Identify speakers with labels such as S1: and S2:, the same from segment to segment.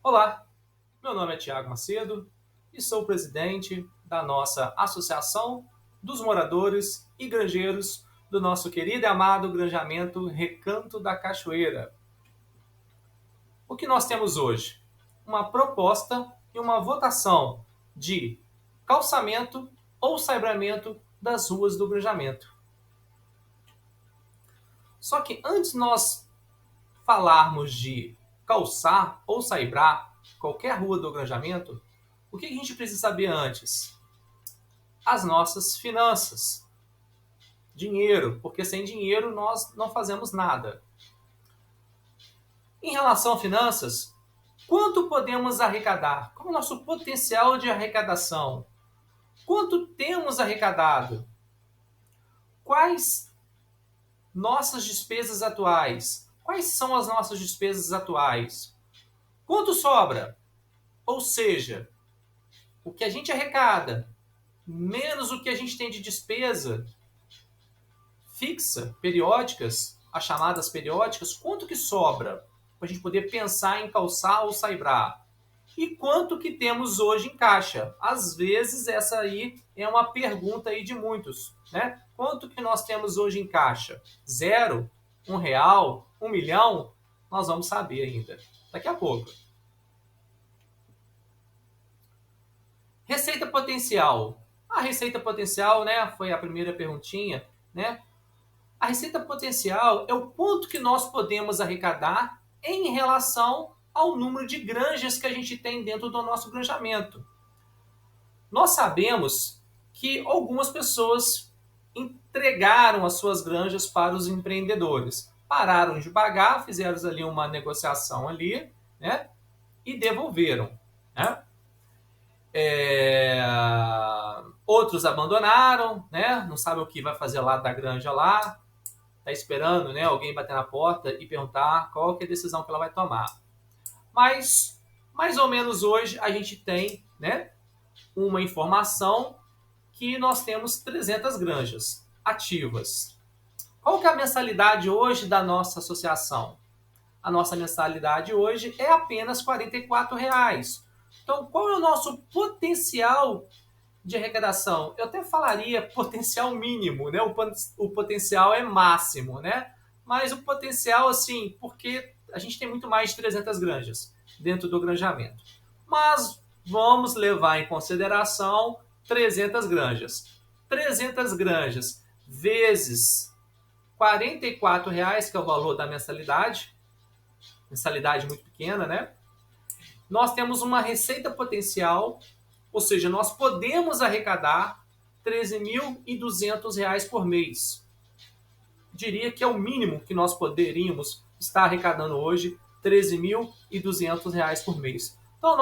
S1: Olá, meu nome é Tiago Macedo e sou presidente da nossa Associação dos Moradores e Granjeiros do nosso querido e amado granjamento Recanto da Cachoeira. O que nós temos hoje? Uma proposta e uma votação de calçamento ou saibramento das ruas do granjamento. Só que antes nós falarmos de calçar ou saibrar qualquer rua do granjamento, o que a gente precisa saber antes? As nossas finanças. Dinheiro, porque sem dinheiro nós não fazemos nada. Em relação a finanças, quanto podemos arrecadar? Qual é o nosso potencial de arrecadação? Quanto temos arrecadado? Quais nossas despesas atuais? Quais são as nossas despesas atuais? Quanto sobra? Ou seja, o que a gente arrecada menos o que a gente tem de despesa fixa, periódicas, as chamadas periódicas, quanto que sobra para a gente poder pensar em calçar ou saibrar? E quanto que temos hoje em caixa? Às vezes essa aí é uma pergunta aí de muitos, né? Quanto que nós temos hoje em caixa? Zero? R$ 1? 1 milhão? Nós vamos saber ainda, daqui a pouco. Receita potencial. A receita potencial, né, foi a primeira perguntinha, né? A receita potencial é o quanto que nós podemos arrecadar em relação ao número de granjas que a gente tem dentro do nosso granjamento. Nós sabemos que algumas pessoas entregaram as suas granjas para os empreendedores. Pararam de pagar, fizeram ali uma negociação ali, né? E devolveram, né? Outros abandonaram, né? Não sabe o que vai fazer lá da granja lá, tá esperando, né, alguém bater na porta e perguntar qual que é a decisão que ela vai tomar. Mas, mais ou menos hoje, a gente tem, né, uma informação que nós temos 300 granjas ativas. Qual que é a mensalidade hoje da nossa associação? A nossa mensalidade hoje é apenas R$ 44. Então, qual é o nosso potencial de arrecadação? Eu até falaria potencial mínimo, né? O potencial é máximo, né? Mas o potencial, assim, porque a gente tem muito mais de 300 granjas dentro do granjamento. Mas vamos levar em consideração 300 granjas. 300 granjas vezes R$ 44, que é o valor da mensalidade muito pequena, né? Nós temos uma receita potencial, ou seja, nós podemos arrecadar R$ 13.200 por mês. Diria que é o mínimo que nós poderíamos estar arrecadando hoje, R$ 13.200 por mês. Então,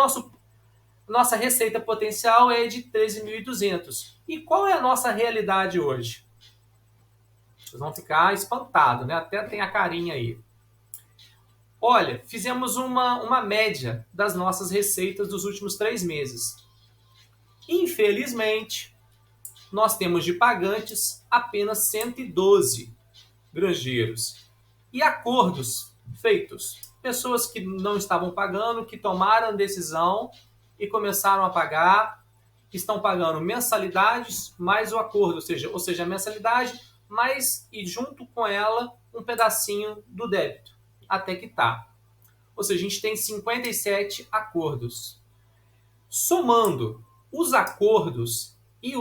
S1: nossa receita potencial é de 13.200. E qual é a nossa realidade hoje? Vocês vão ficar espantados, né? Até tem a carinha aí. Olha, fizemos uma média das nossas receitas dos últimos 3 meses. Infelizmente, nós temos de pagantes apenas 112 granjeiros. E acordos feitos. Pessoas que não estavam pagando, que tomaram decisão e começaram a pagar, estão pagando mensalidades mais o acordo, ou seja, a mensalidade mais e junto com ela um pedacinho do débito, até quitar. Ou seja, a gente tem 57 acordos. Somando os acordos e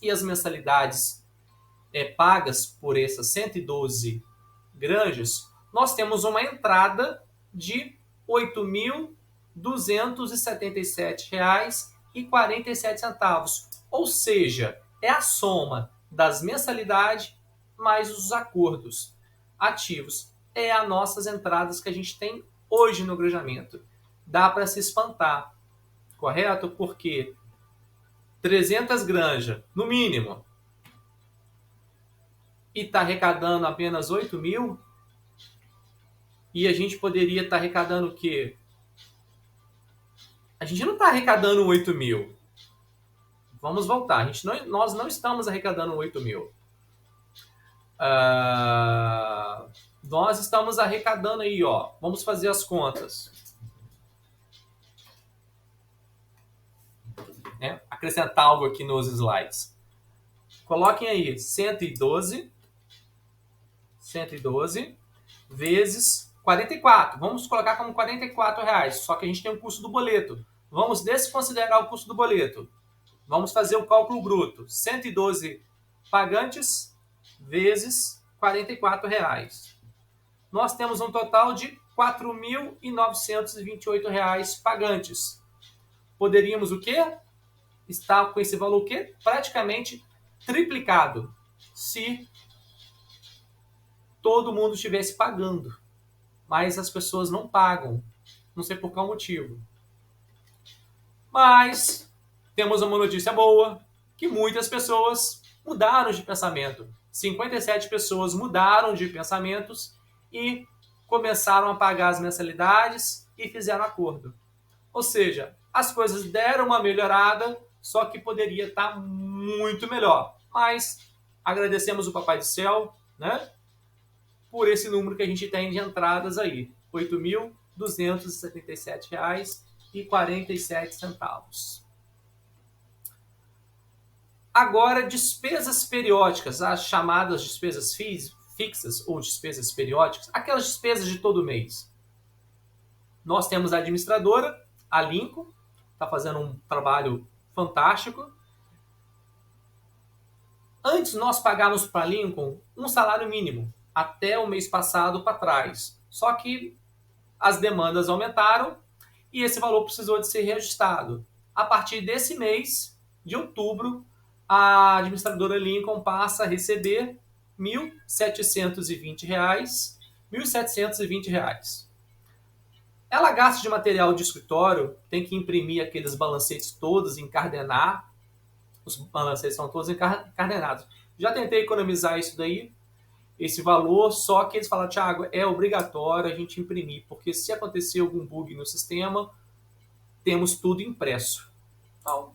S1: as mensalidades pagas por essas 112 granjas, nós temos uma entrada de R$ 8.277,47. Ou seja, é a soma das mensalidades mais os acordos ativos. É as nossas entradas que a gente tem hoje no granjamento. Dá para se espantar, correto? Porque 300 granjas, no mínimo, e está arrecadando apenas 8 mil, e a gente poderia estar arrecadando o quê? A gente não está arrecadando 8 mil. Vamos voltar. Nós não estamos arrecadando 8 mil. Nós estamos arrecadando aí, ó. Vamos fazer as contas. acrescentar algo aqui nos slides. Coloquem aí 112 vezes 44. Vamos colocar como R$44, só que a gente tem o custo do boleto. Vamos desconsiderar o custo do boleto. Vamos fazer o cálculo bruto. 112 pagantes vezes R$44. Nós temos um total de R$4.928 pagantes. Poderíamos o quê? Estar com esse valor o quê? Praticamente triplicado, se todo mundo estivesse pagando. Mas as pessoas não pagam. Não sei por qual motivo. Mas temos uma notícia boa, que muitas pessoas mudaram de pensamento. 57 pessoas mudaram de pensamentos e começaram a pagar as mensalidades e fizeram acordo. Ou seja, as coisas deram uma melhorada, só que poderia estar muito melhor. Mas agradecemos o Papai do Céu, né, por esse número que a gente tem de entradas aí. R$ 8.277,47. Agora, despesas periódicas, as chamadas despesas fixas ou despesas periódicas, aquelas despesas de todo mês. Nós temos a administradora, a Lincoln, está fazendo um trabalho fantástico. Antes nós pagávamos para a Lincoln um salário mínimo, até o mês passado para trás. Só que as demandas aumentaram e esse valor precisou de ser reajustado. A partir desse mês, de outubro, a administradora Lincoln passa a receber R$ 1.720. Ela gasta de material de escritório, tem que imprimir aqueles balancetes todos, encardenar. Os balancetes são todos encardenados. Já tentei economizar isso daí, esse valor, só que eles falam, Thiago, é obrigatório a gente imprimir, porque se acontecer algum bug no sistema, temos tudo impresso. Então,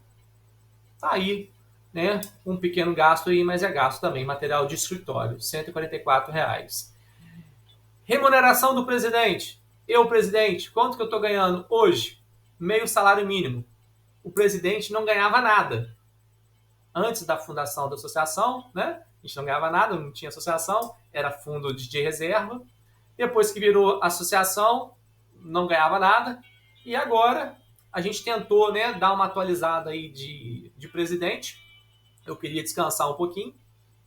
S1: tá aí, né? Um pequeno gasto aí, mas é gasto também, material de escritório, R$ 144. Remuneração do presidente. Eu, presidente, quanto que eu estou ganhando hoje? Meio salário mínimo. O presidente não ganhava nada. Antes da fundação da associação, né? A gente não ganhava nada, não tinha associação, era fundo de reserva. Depois que virou associação, não ganhava nada. E agora a gente tentou, né, dar uma atualizada aí de presidente. Eu queria descansar um pouquinho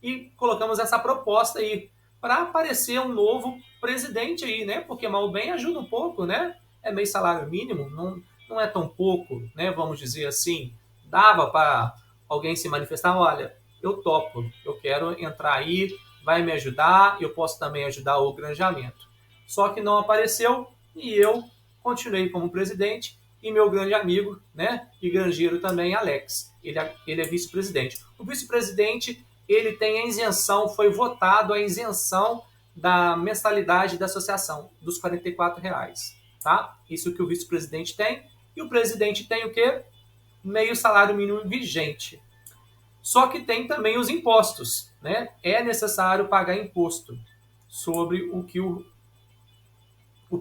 S1: e colocamos essa proposta aí para aparecer um novo presidente aí, né? Porque mal ou bem ajuda um pouco, né? É meio salário mínimo, não é tão pouco, né? Vamos dizer assim, dava para alguém se manifestar, olha, eu topo, eu quero entrar aí, vai me ajudar, eu posso também ajudar o granjeamento. Só que não apareceu e eu continuei como presidente e meu grande amigo, né, e granjeiro também, Alex, ele é vice-presidente. O vice-presidente, ele tem a isenção, foi votado a isenção da mensalidade da associação, dos R$ 44, tá? Isso que o vice-presidente tem, e o presidente tem o quê? Meio salário mínimo vigente. Só que tem também os impostos, né? É necessário pagar imposto sobre o que o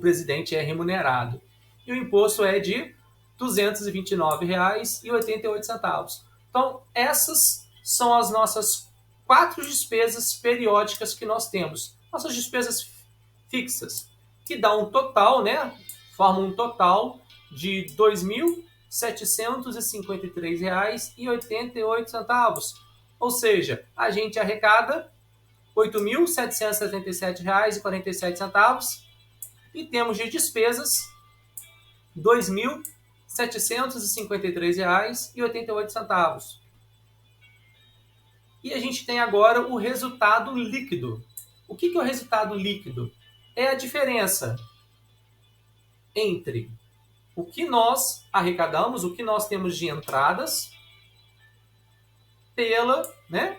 S1: presidente é remunerado. E o imposto é de R$ 229,88. Então, essas são as nossas 4 despesas periódicas que nós temos. Nossas despesas fixas, que dá um total, né? Formam um total de R$ 2.753,88. Ou seja, a gente arrecada R$ 8.777,47 e temos de despesas R$ 2.753,88. E a gente tem agora o resultado líquido. O que é o resultado líquido? É a diferença entre o que nós arrecadamos, o que nós temos de entradas, né,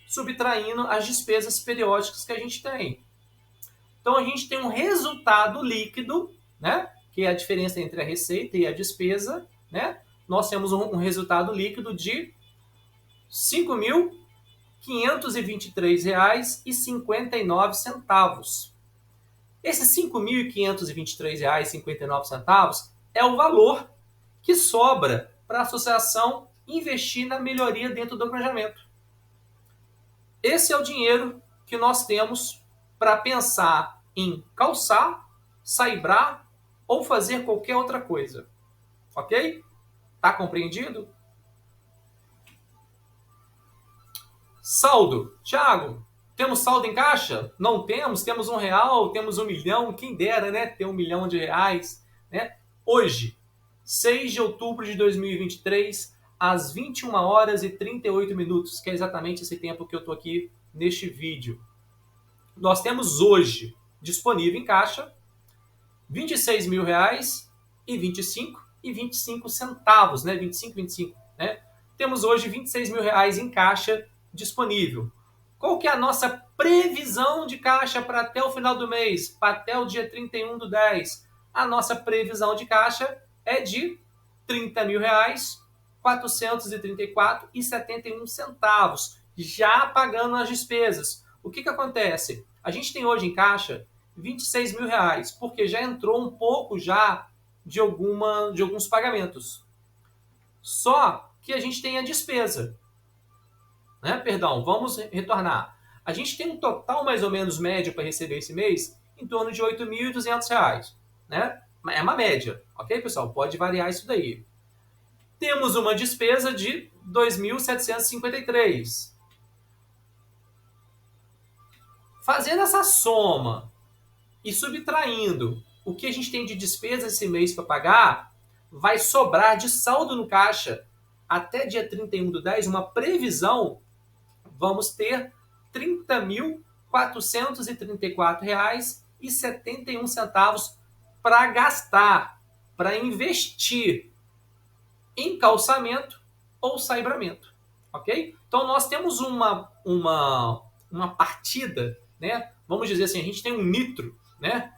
S1: subtraindo as despesas periódicas que a gente tem. Então a gente tem um resultado líquido, né, que é a diferença entre a receita e a despesa, né? Nós temos um resultado líquido de R$ 5.523,59. Esses R$ 5.523,59 é o valor que sobra para a associação investir na melhoria dentro do granjeamento. Esse é o dinheiro que nós temos para pensar em calçar, saibrar ou fazer qualquer outra coisa. Ok? Tá compreendido? Saldo. Thiago, temos saldo em caixa? Não temos. Temos R$1, temos 1 milhão. Quem dera, né? Ter 1 milhão de reais. Né? Hoje, 6 de outubro de 2023, às 21 horas e 38 minutos, que é exatamente esse tempo que eu estou aqui neste vídeo. Nós temos hoje disponível em caixa R$26 mil e 25 centavos, né? 25, né? Temos hoje R$26 mil em caixa disponível. Qual que é a nossa previsão de caixa para até o final do mês, para até o dia 31/10? A nossa previsão de caixa é de R$30.434,71, já pagando as despesas. O que acontece? A gente tem hoje em caixa R$26 mil, porque já entrou um pouco já de alguns pagamentos. Só que a gente tem a despesa. Né? Perdão, vamos retornar. A gente tem um total mais ou menos médio para receber esse mês em torno de R$8.200. Né? É uma média, ok, pessoal? Pode variar isso daí. Temos uma despesa de R$2.753. Fazendo essa soma e subtraindo o que a gente tem de despesa esse mês para pagar, vai sobrar de saldo no caixa até dia 31/10, uma previsão, vamos ter R$30.434,71 para gastar, para investir em calçamento ou saibramento, ok? Então nós temos uma partida, né? Vamos dizer assim, a gente tem um nitro, né?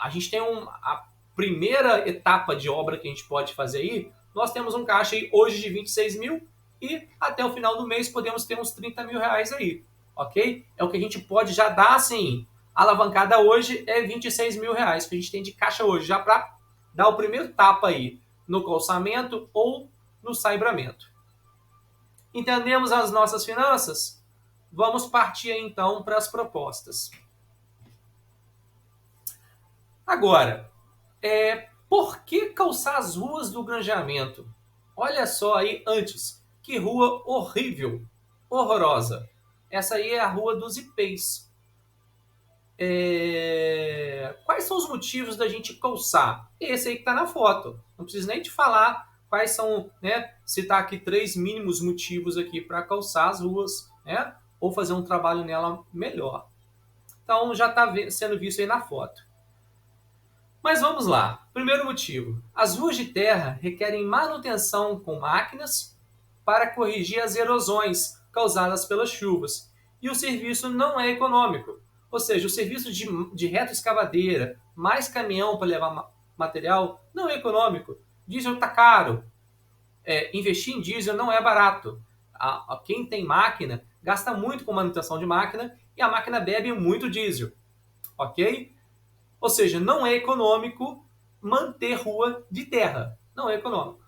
S1: A gente tem a primeira etapa de obra que a gente pode fazer aí, nós temos um caixa aí hoje de 26 mil e até o final do mês podemos ter uns 30 mil reais aí, ok? É o que a gente pode já dar, assim, alavancada hoje é 26 mil reais que a gente tem de caixa hoje, já para dar o primeiro tapa aí no calçamento ou no saibramento. Entendemos as nossas finanças? Vamos partir então para as propostas. Agora, por que calçar as ruas do granjeamento? Olha só aí antes, que rua horrível, horrorosa. Essa aí é a rua dos ipês. Quais são os motivos da gente calçar? Esse aí que está na foto. Não preciso nem te falar quais são, né? Citar aqui 3 mínimos motivos aqui para calçar as ruas, né? Ou fazer um trabalho nela melhor. Então já está sendo visto aí na foto. Mas vamos lá. Primeiro motivo. As ruas de terra requerem manutenção com máquinas para corrigir as erosões causadas pelas chuvas. E o serviço não é econômico. Ou seja, o serviço de retroescavadeira, mais caminhão para levar material, não é econômico. Diesel está caro. Investir em diesel não é barato. Quem tem máquina gasta muito com manutenção de máquina e a máquina bebe muito diesel. Ok? Ou seja, não é econômico manter rua de terra. Não é econômico.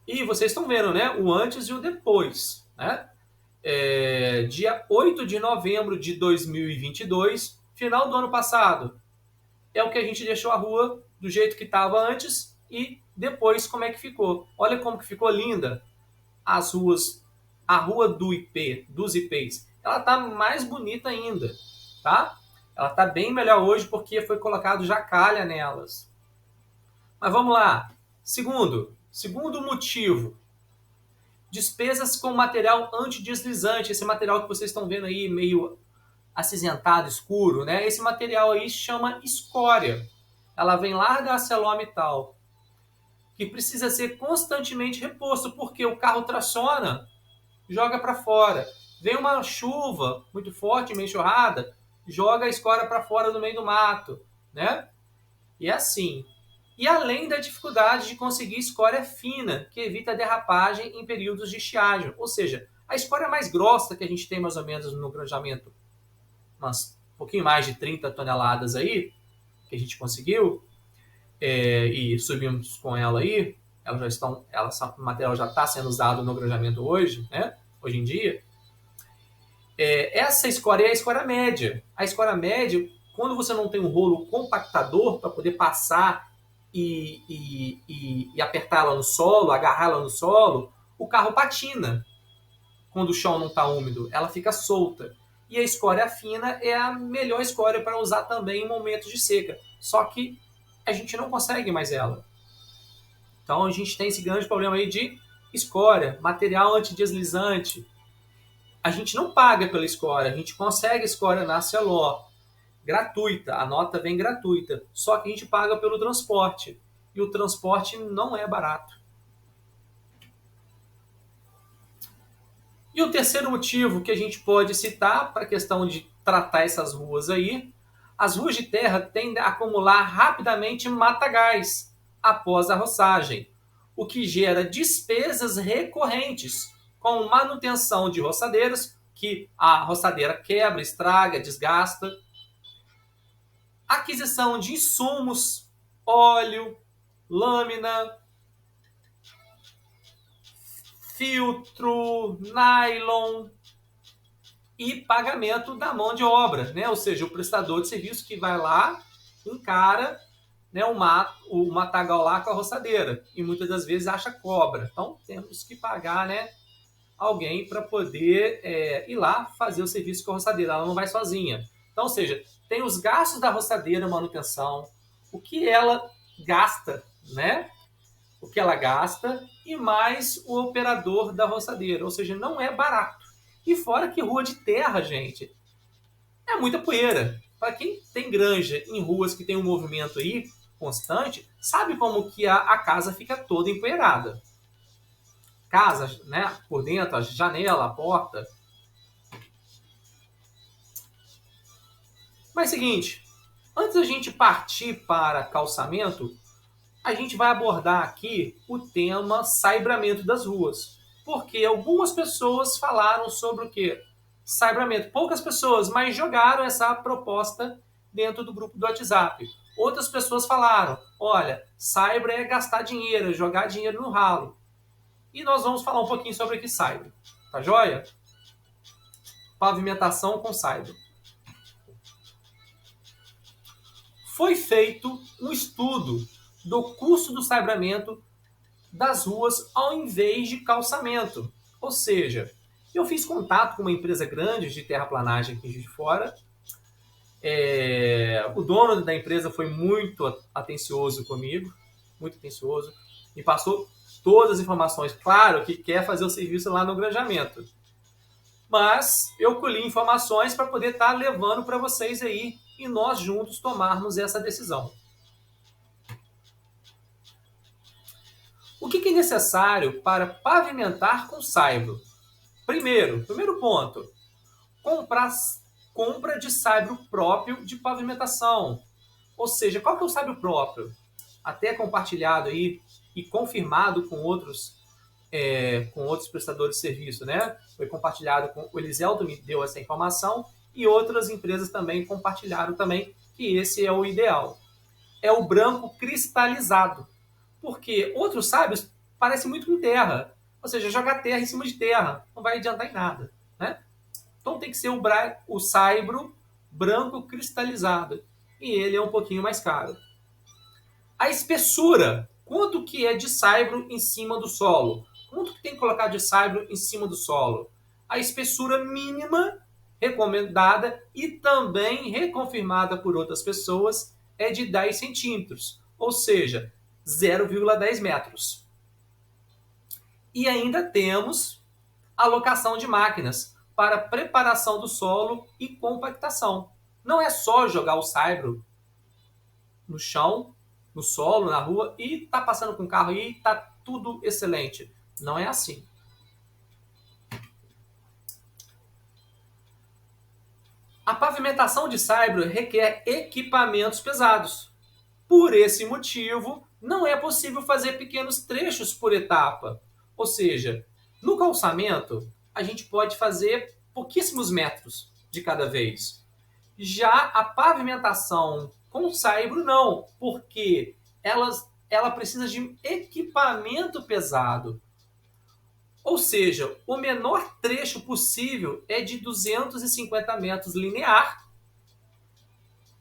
S1: E vocês estão vendo, né? O antes e o depois. Né? Dia 8 de novembro de 2022, final do ano passado, é o que a gente deixou a rua do jeito que estava antes e depois como é que ficou. Olha como que ficou linda as ruas, a rua do IP, dos IPs. Ela está mais bonita ainda, tá? Ela está bem melhor hoje porque foi colocado já calha nelas. Mas vamos lá. Segundo motivo, despesas com material antideslizante, esse material que vocês estão vendo aí meio acinzentado, escuro, né? Esse material aí chama escória. Ela vem lá da ArcelorMittal, que precisa ser constantemente reposto, porque o carro traciona, joga para fora. Vem uma chuva muito forte, meio enxurrada, joga a escória para fora no meio do mato, né? E é assim. E além da dificuldade de conseguir escória fina, que evita derrapagem em períodos de estiagem. Ou seja, a escória mais grossa que a gente tem mais ou menos no granjeamento, um pouquinho mais de 30 toneladas aí, que a gente conseguiu, e subimos com ela aí, o material já está sendo usado no granjamento hoje, né? Hoje em dia. Essa escória é a escória média. A escória média, quando você não tem um rolo compactador para poder passar e apertar ela no solo, agarrar ela no solo, o carro patina. Quando o chão não está úmido, ela fica solta. E a escória fina é a melhor escória para usar também em momentos de seca. Só que a gente não consegue mais ela. Então a gente tem esse grande problema aí de escória, material antideslizante. A gente não paga pela escória, a gente consegue escória na Celor, gratuita, a nota vem gratuita, só que a gente paga pelo transporte, e o transporte não é barato. E o terceiro motivo que a gente pode citar para a questão de tratar essas ruas aí, as ruas de terra tendem a acumular rapidamente mata-gás após a roçagem, o que gera despesas recorrentes, com manutenção de roçadeiras, que a roçadeira quebra, estraga, desgasta, aquisição de insumos, óleo, lâmina, filtro, nylon e pagamento da mão de obra, né? Ou seja, o prestador de serviço que vai lá, encara, né, o matagal lá com a roçadeira e muitas das vezes acha cobra. Então temos que pagar, né, alguém para poder ir lá fazer o serviço com a roçadeira. Ela não vai sozinha. Então, ou seja, tem os gastos da roçadeira, manutenção, o que ela gasta, né? O que ela gasta e mais o operador da roçadeira. Ou seja, não é barato. E fora que rua de terra, gente, é muita poeira. Para quem tem granja em ruas que tem um movimento aí constante, sabe como que a casa fica toda empoeirada. Casa, né, por dentro, a janela, a porta. Mas seguinte, antes da gente partir para calçamento, a gente vai abordar aqui o tema saibramento das ruas. Porque algumas pessoas falaram sobre o quê? Saibramento. Poucas pessoas, mas jogaram essa proposta dentro do grupo do WhatsApp. Outras pessoas falaram, olha, saibra é gastar dinheiro, jogar dinheiro no ralo. E nós vamos falar um pouquinho sobre o que saibra. Tá joia? Pavimentação com saibra. Foi feito um estudo do custo do saibramento das ruas ao invés de calçamento. Ou seja, eu fiz contato com uma empresa grande de terraplanagem aqui de fora. O dono da empresa foi muito atencioso comigo, muito atencioso, e passou todas as informações. Claro que quer fazer o serviço lá no granjamento, mas eu colhi informações para poder estar levando para vocês aí e nós juntos tomarmos essa decisão. O que é necessário para pavimentar com saibro? Primeiro ponto, compra de saibro próprio de pavimentação. Ou seja, qual que é o saibro próprio? Até compartilhado aí e confirmado com outros prestadores de serviço, né? Foi compartilhado com o Eliselto, me deu essa informação, e outras empresas também compartilharam também que esse é o ideal. É o branco cristalizado. Porque outros saibros parecem muito com terra. Ou seja, jogar terra em cima de terra não vai adiantar em nada, né? Então tem que ser o saibro branco cristalizado. E ele é um pouquinho mais caro. A espessura. Quanto que é de saibro em cima do solo? Quanto que tem que colocar de saibro em cima do solo? A espessura mínima recomendada e também reconfirmada por outras pessoas é de 10 centímetros. Ou seja, 0,10 metros. E ainda temos alocação de máquinas para preparação do solo e compactação. Não é só jogar o saibro no chão, no solo, na rua, e tá passando com o carro e tá tudo excelente. Não é assim. A pavimentação de saibro requer equipamentos pesados. Por esse motivo, não é possível fazer pequenos trechos por etapa. Ou seja, no calçamento, a gente pode fazer pouquíssimos metros de cada vez. Já a pavimentação com saibro, não, porque ela precisa de equipamento pesado. Ou seja, o menor trecho possível é de 250 metros linear.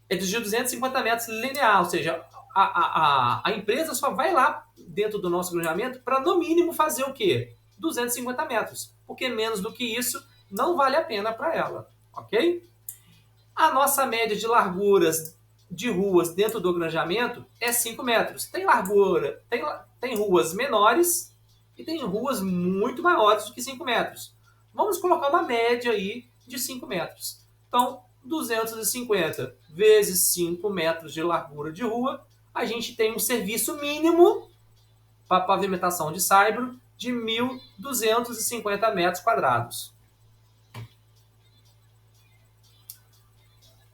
S1: É de 250 metros linear, ou seja, a empresa só vai lá dentro do nosso granjeamento para, no mínimo, fazer o quê? 250 metros. Porque menos do que isso não vale a pena para ela. Ok? A nossa média de larguras de ruas dentro do granjeamento é 5 metros. Tem largura, tem ruas menores e tem ruas muito maiores do que 5 metros. Vamos colocar uma média aí de 5 metros. Então, 250 vezes 5 metros de largura de rua, a gente tem um serviço mínimo para pavimentação de saibro de 1.250 metros quadrados.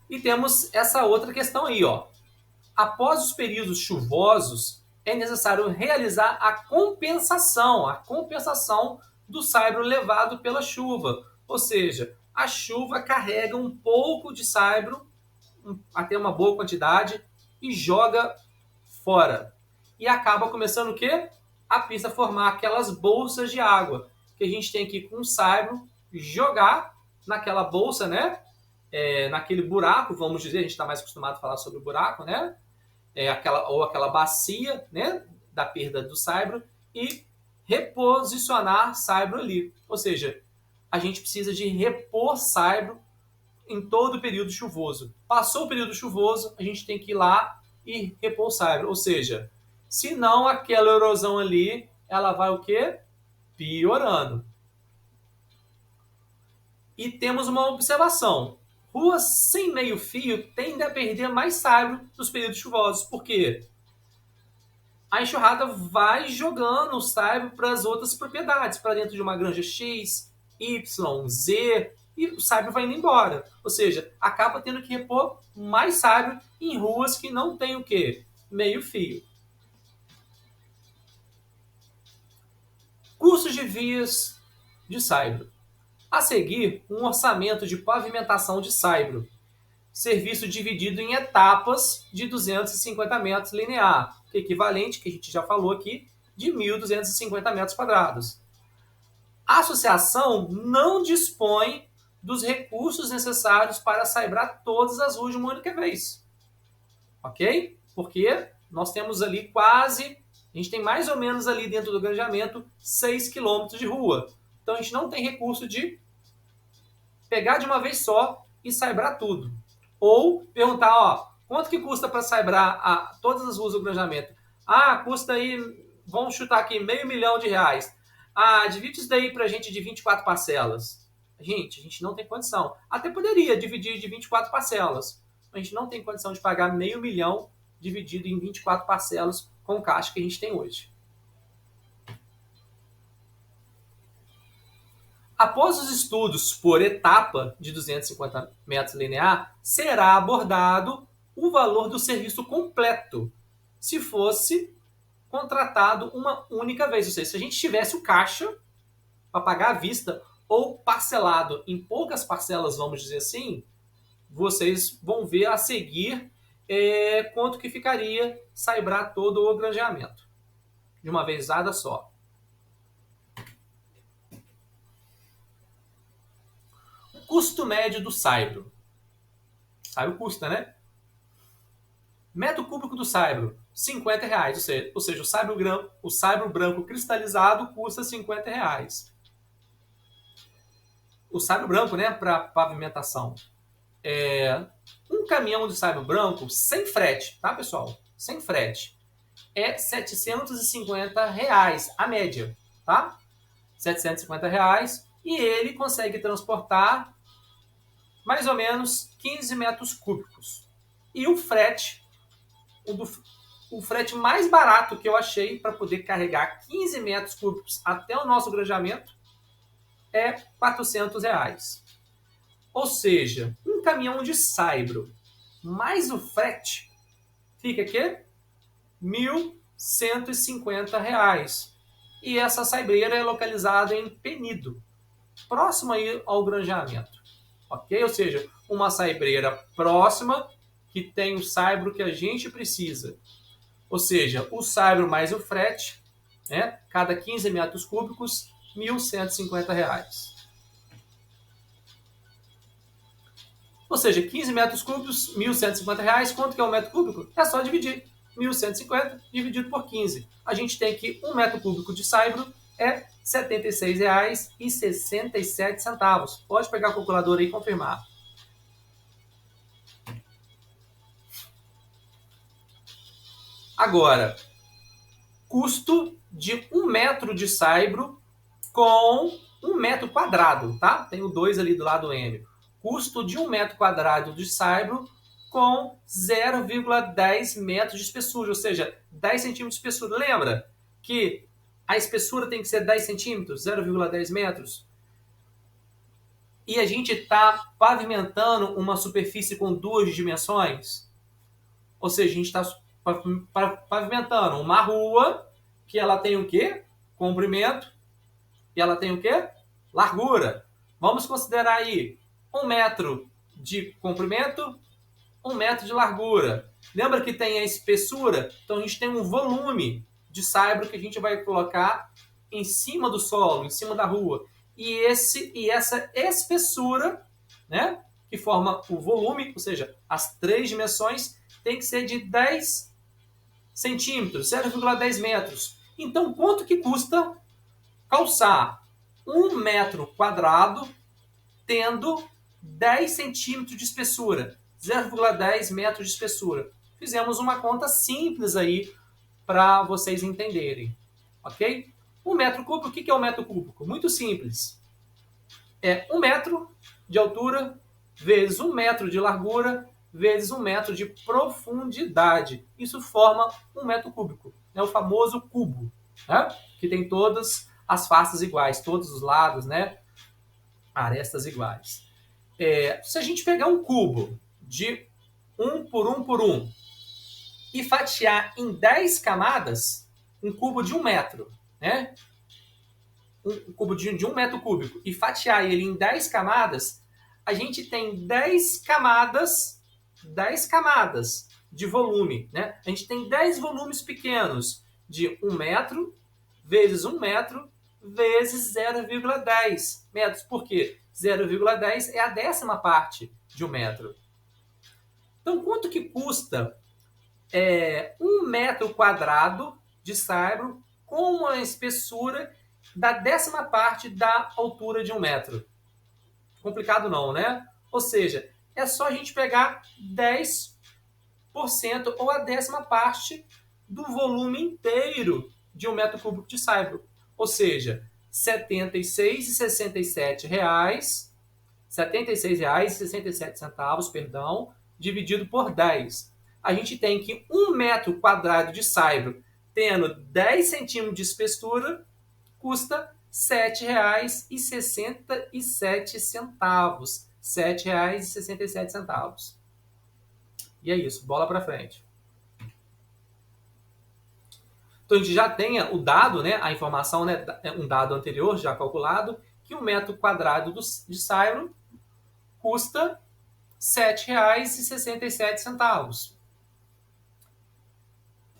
S1: E temos essa outra questão aí, ó. Após os períodos chuvosos, é necessário realizar a compensação do saibro levado pela chuva. Ou seja, a chuva carrega um pouco de saibro, até uma boa quantidade, e joga fora. E acaba começando o quê? A pista formar aquelas bolsas de água, que a gente tem que ir com o saibro jogar naquela bolsa, né? Naquele buraco, vamos dizer, a gente está mais acostumado a falar sobre o buraco, né? Aquela bacia, né? Da perda do saibro, e reposicionar saibro ali. Ou seja, a gente precisa de repor saibro em todo o período chuvoso. Passou o período chuvoso, a gente tem que ir lá e repor o saibro. Ou seja, se não, aquela erosão ali, ela vai o quê? Piorando. E temos uma observação. Ruas sem meio fio tendem a perder mais saibro nos períodos chuvosos. Por quê? A enxurrada vai jogando o saibro para as outras propriedades, para dentro de uma granja X, Y, Z, e o saibro vai indo embora. Ou seja, acaba tendo que repor mais saibro em ruas que não tem o quê? Meio fio. Custos de vias de saibro. A seguir, um orçamento de pavimentação de saibro. Serviço dividido em etapas de 250 metros linear, que é equivalente, que a gente já falou aqui, de 1.250 metros quadrados. A associação não dispõe dos recursos necessários para saibrar todas as ruas de uma única vez. Ok? Porque nós temos ali quase, a gente tem mais ou menos ali dentro do granjeamento 6 quilômetros de rua. Então a gente não tem recurso de pegar de uma vez só e saibrar tudo. Ou perguntar, ó, quanto que custa para saibrar todas as ruas do granjeamento? Ah, custa aí, vamos chutar aqui, R$500 mil. Ah, divide isso daí para a gente de 24 parcelas. Gente, a gente não tem condição. Até poderia dividir de 24 parcelas. Mas a gente não tem condição de pagar R$500 mil dividido em 24 parcelas com o caixa que a gente tem hoje. Após os estudos por etapa de 250 metros linear, será abordado o valor do serviço completo, se fosse contratado uma única vez. Ou seja, se a gente tivesse o caixa para pagar à vista ou parcelado em poucas parcelas, vamos dizer assim, vocês vão ver a seguir quanto que ficaria saibrar todo o granjeamento. De uma vezada só. Custo médio do saibro. Saibro custa, né? Metro cúbico do saibro, R$50. Ou seja, o saibro branco cristalizado custa R$50. O saibro branco, né, para pavimentação. Um caminhão de saibro branco sem frete, tá, pessoal? Sem frete. É R$750 a média, tá? R$750 e ele consegue transportar mais ou menos 15 metros cúbicos. E o frete, o frete mais barato que eu achei para poder carregar 15 metros cúbicos até o nosso granjeamento é R$400. Ou seja, um caminhão de saibro mais o frete fica aqui R$1.150. E essa saibreira é localizada em Penido, próximo aí ao granjeamento. Ok? Ou seja, uma saibreira próxima que tem o saibro que a gente precisa. Ou seja, o saibro mais o frete, né? Cada 15 metros cúbicos, R$ 1.150. Ou seja, 15 metros cúbicos, R$ 1.150. Quanto que é um metro cúbico? É só dividir. 1.150 dividido por 15. A gente tem que 1 metro cúbico de saibro é R$ 76,67. Pode pegar a calculadora aí e confirmar. Agora, custo de 1 metro de saibro com 1 metro quadrado, tá? Tem o 2 ali do lado M. Custo de 1 metro quadrado de saibro com 0,10 metros de espessura, ou seja, 10 centímetros de espessura. Lembra que a espessura tem que ser 10 centímetros, 0,10 metros? E a gente está pavimentando uma superfície com 2 dimensões? Ou seja, a gente está pavimentando uma rua que ela tem o quê? Comprimento. E ela tem o quê? Largura. Vamos considerar aí 1 metro de comprimento, 1 metro de largura. Lembra que tem a espessura? Então a gente tem um volume de saibro que a gente vai colocar em cima do solo, em cima da rua. E essa espessura, né, que forma o volume, ou seja, as 3 dimensões, tem que ser de 10 centímetros, 0,10 metros. Então, quanto que custa calçar 1 metro quadrado tendo 10 centímetros de espessura, 0,10 metros de espessura? Fizemos uma conta simples aí para vocês entenderem, ok? 1 metro cúbico, o que é 1 metro cúbico? Muito simples. É 1 metro de altura vezes 1 metro de largura vezes 1 metro de profundidade. Isso forma 1 metro cúbico, né? O famoso cubo, né? Que tem todas as faces iguais, todos os lados, né? Arestas iguais. Se a gente pegar um cubo de 1 por 1 por 1 e fatiar em 10 camadas, um cubo de 1 metro, né? Um cubo de 1 metro cúbico, e fatiar ele em 10 camadas, a gente tem 10 camadas de volume, né? A gente tem 10 volumes pequenos de 1 metro vezes 1 metro vezes 0,10 metros. Por quê? 0,10 é a 10ª parte de 1 metro. Então, quanto que custa 1 metro quadrado de saibro com uma espessura da 10ª parte da altura de 1 metro? Complicado não, né? Ou seja, é só a gente pegar 10% ou a 10ª parte do volume inteiro de 1 metro cúbico de saibro. Ou seja, R$ 76,67, perdão, dividido por 10. A gente tem que 1 metro quadrado de saibro, tendo 10 centímetros de espessura, custa R$ 7,67. R$ 7,67. E é isso, bola para frente. Então a gente já tem o dado, né, a informação, né, um dado anterior já calculado, que 1 metro quadrado de saibro custa R$ 7,67.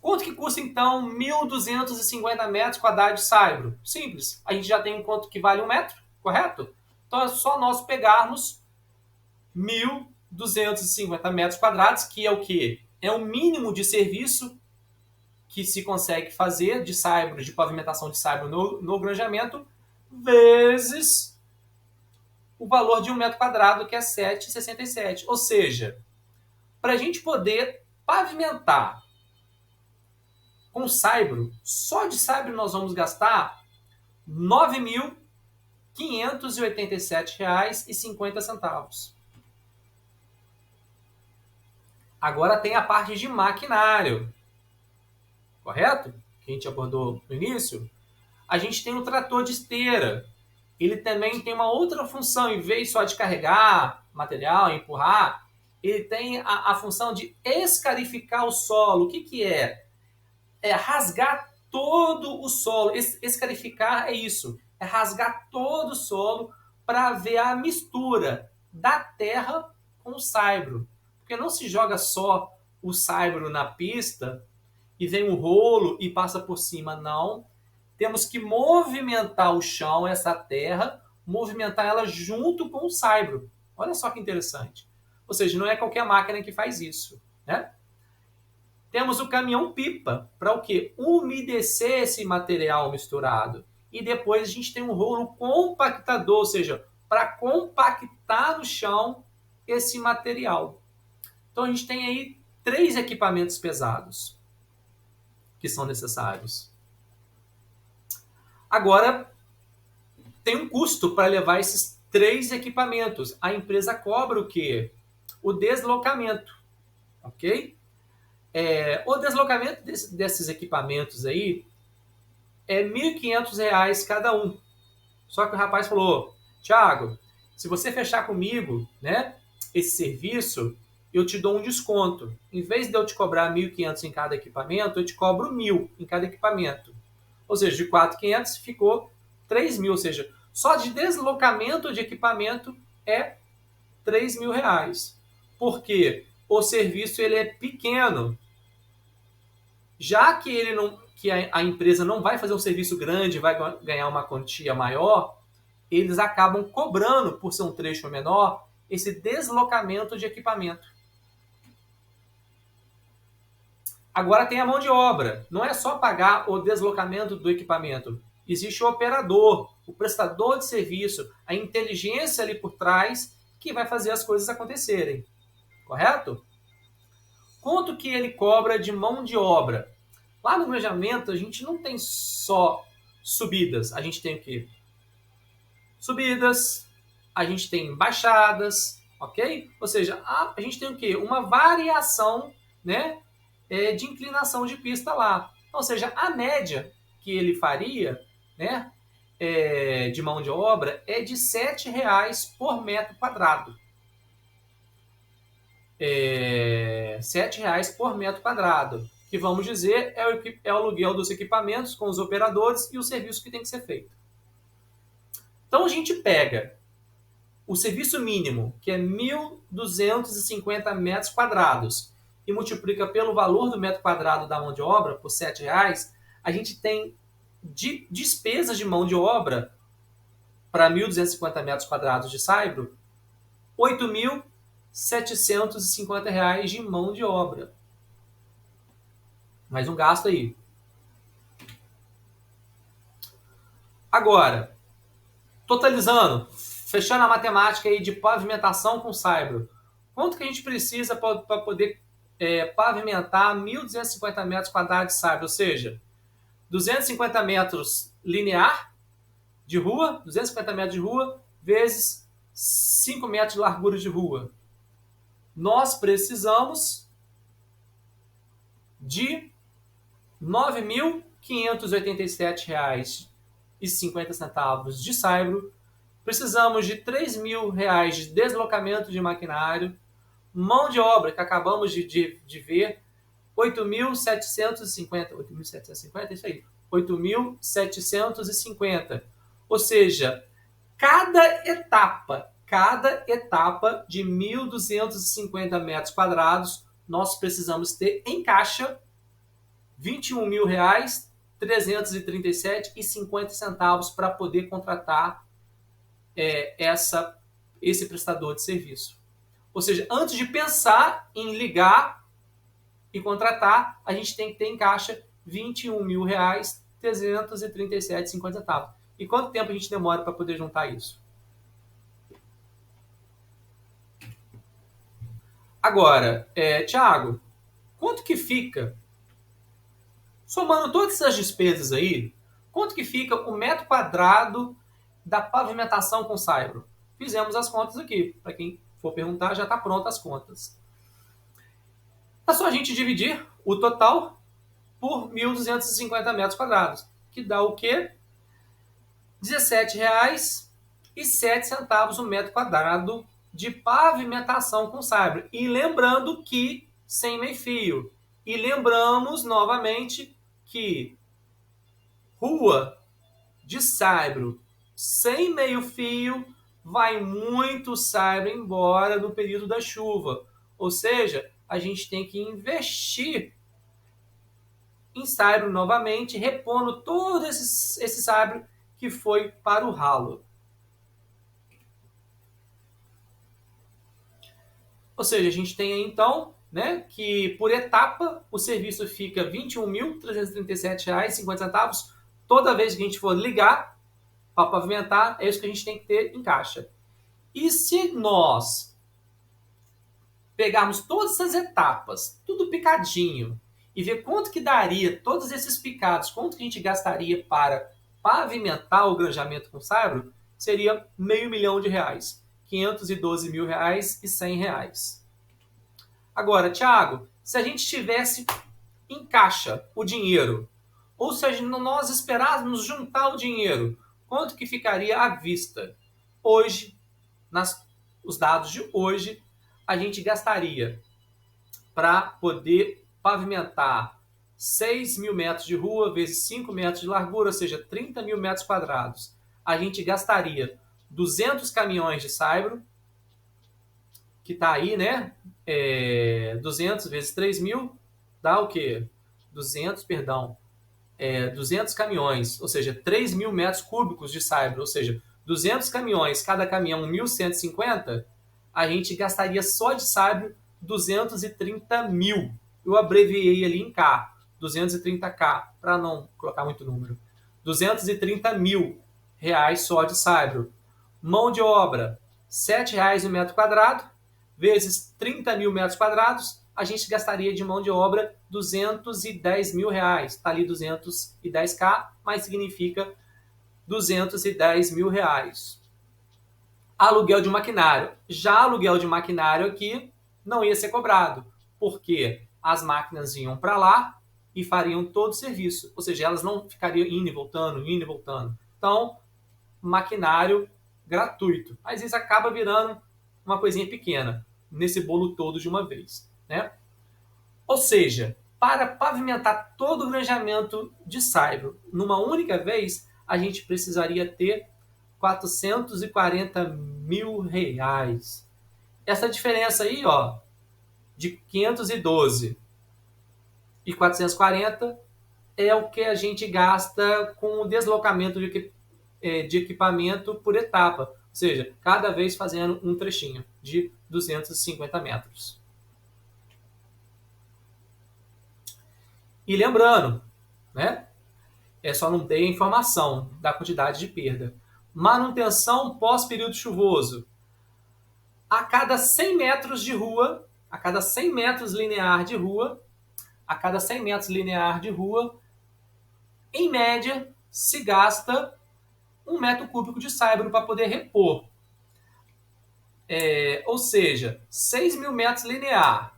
S1: Quanto que custa, então, 1.250 metros quadrados de saibro? Simples. A gente já tem quanto que vale 1 metro, correto? Então é só nós pegarmos 1.250 metros quadrados, que é o quê? É o mínimo de serviço que se consegue fazer de saibro, de pavimentação de saibro no granjeamento, vezes o valor de 1 metro quadrado, que é 7,67. Ou seja, para a gente poder pavimentar com saibro, só de saibro nós vamos gastar R$ 9.587,50. Agora tem a parte de maquinário, correto? Que a gente abordou no início. A gente tem o trator de esteira. Ele também tem uma outra função, em vez só de carregar material, empurrar, ele tem a função de escarificar o solo. O que é? É rasgar todo o solo. Escarificar é isso, é rasgar todo o solo para ver a mistura da terra com o saibro. Porque não se joga só o saibro na pista e vem um rolo e passa por cima, não. Temos que movimentar o chão, essa terra, movimentar ela junto com o saibro. Olha só que interessante. Ou seja, não é qualquer máquina que faz isso, né? Temos o caminhão-pipa, para o quê? Umedecer esse material misturado. E depois a gente tem um rolo compactador, ou seja, para compactar no chão esse material. Então a gente tem aí 3 equipamentos pesados que são necessários. Agora, tem um custo para levar esses 3 equipamentos. A empresa cobra o quê? O deslocamento, ok? O deslocamento desses equipamentos aí é R$ 1.500 cada um. Só que o rapaz falou, Thiago, se você fechar comigo, né, esse serviço, eu te dou um desconto. Em vez de eu te cobrar 1.500 em cada equipamento, eu te cobro 1.000 em cada equipamento. Ou seja, de 4.500 ficou 3.000. Ou seja, só de deslocamento de equipamento é R$ 3.000. Porque o serviço ele é pequeno. Já que ele não, que a empresa não vai fazer um serviço grande, vai ganhar uma quantia maior, eles acabam cobrando, por ser um trecho menor, esse deslocamento de equipamento. Agora tem a mão de obra. Não é só pagar o deslocamento do equipamento. Existe o operador, o prestador de serviço, a inteligência ali por trás que vai fazer as coisas acontecerem. Correto? Quanto que ele cobra de mão de obra? Lá no planejamento, a gente não tem só subidas. A gente tem o quê? Subidas, a gente tem baixadas, ok? Ou seja, a gente tem o quê? Uma variação, né, de inclinação de pista lá. Ou seja, a média que ele faria, né, de mão de obra é de R$ 7,00 por metro quadrado. R$ 7,00 por metro quadrado, que vamos dizer é o aluguel dos equipamentos com os operadores e o serviço que tem que ser feito. Então a gente pega o serviço mínimo, que é 1.250 metros quadrados, e multiplica pelo valor do metro quadrado da mão de obra, por R$ 7,00, a gente tem de despesas de mão de obra para 1.250 metros quadrados de saibro, R$ 8.750 de mão de obra. Mais um gasto aí. Agora, totalizando, fechando a matemática aí de pavimentação com saibro, quanto que a gente precisa para poder pavimentar 1.250 metros quadrados de saibro? Ou seja, 250 metros linear de rua, 250 metros de rua, vezes 5 metros de largura de rua. Nós precisamos de R$ 9.587,50 de saibro. Precisamos de R$ 3.000 de deslocamento de maquinário. Mão de obra, que acabamos de ver, 8.750. 8.750, é isso aí. 8.750. Ou seja, cada etapa de 1.250 metros quadrados, nós precisamos ter em caixa R$ 21.337,50 para poder contratar esse prestador de serviço. Ou seja, antes de pensar em ligar e contratar, a gente tem que ter em caixa R$ 21.337,50. E quanto tempo a gente demora para poder juntar isso? Agora, Thiago, quanto que fica, somando todas essas despesas aí, quanto que fica o metro quadrado da pavimentação com saibro? Fizemos as contas aqui. Para quem for perguntar, já está pronta as contas. É só a gente dividir o total por 1.250 metros quadrados, que dá o quê? R$ 17,07 o metro quadrado de pavimentação com saibro. E lembrando que sem meio-fio. E lembramos novamente que rua de saibro sem meio-fio vai muito saibro embora no período da chuva. Ou seja, a gente tem que investir em saibro novamente, repondo todo esse saibro que foi para o ralo. Ou seja, a gente tem aí, então, né, que por etapa o serviço fica R$ 21.337,50 toda vez que a gente for ligar para pavimentar, é isso que a gente tem que ter em caixa. E se nós pegarmos todas essas etapas, tudo picadinho, e ver quanto que daria todos esses picados, quanto que a gente gastaria para pavimentar o granjamento com saibro, seria R$500 mil, R$512.100. Agora, Thiago, se a gente tivesse em caixa o dinheiro, ou se nós esperássemos juntar o dinheiro, quanto que ficaria à vista? Hoje, os dados de hoje, a gente gastaria para poder pavimentar 6 mil metros de rua vezes 5 metros de largura, ou seja, 30 mil metros quadrados. A gente gastaria 200 caminhões de saibro, que está aí, né? 200 vezes 3 mil dá o quê? 200 caminhões, ou seja, 3 mil metros cúbicos de saibro, ou seja, 200 caminhões, cada caminhão 1.150, a gente gastaria só de saibro 230 mil. Eu abreviei ali em K, 230K, para não colocar muito número. 230 mil reais só de saibro. Mão de obra, R$7 no metro quadrado, vezes 30 mil metros quadrados, a gente gastaria de mão de obra R$210 mil. Está ali 210K, mas significa R$210 mil. Aluguel de maquinário. Já aluguel de maquinário aqui não ia ser cobrado, porque as máquinas iam para lá e fariam todo o serviço. Ou seja, elas não ficariam indo e voltando, indo e voltando. Então, maquinário gratuito. Mas isso acaba virando uma coisinha pequena nesse bolo todo de uma vez, né? Ou seja, para pavimentar todo o granjamento de saibro numa única vez, a gente precisaria ter R$440 mil. Essa diferença aí, ó, de 512 e 440 é o que a gente gasta com o deslocamento de equipamento por etapa. Ou seja, cada vez fazendo um trechinho de 250 metros. E lembrando, né? Só não tem a informação da quantidade de perda. Manutenção pós-período chuvoso. A cada 100 metros de rua, a cada 100 metros linear de rua, em média, se gasta 1 metro cúbico de saibro para poder repor. Ou seja, 6 mil metros linear,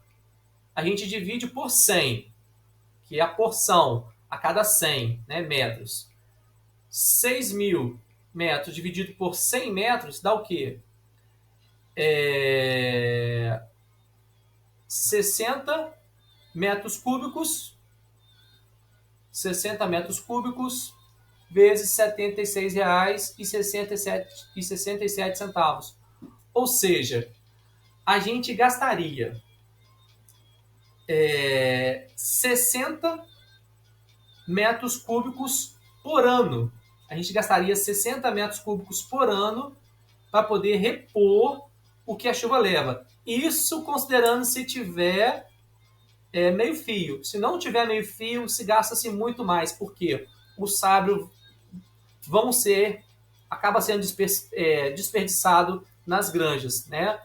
S1: a gente divide por 100, que é a porção a cada 100, né, metros. 6 mil metros dividido por 100 metros dá o quê? 60 metros cúbicos. 60 metros cúbicos vezes R$ 76,67. Ou seja, a gente gastaria 60 metros cúbicos por ano. A gente gastaria 60 metros cúbicos por ano para poder repor o que a chuva leva. Isso considerando se tiver meio fio. Se não tiver meio fio, se gasta-se muito mais, porque o saibro acaba sendo desperdiçado nas granjas, né?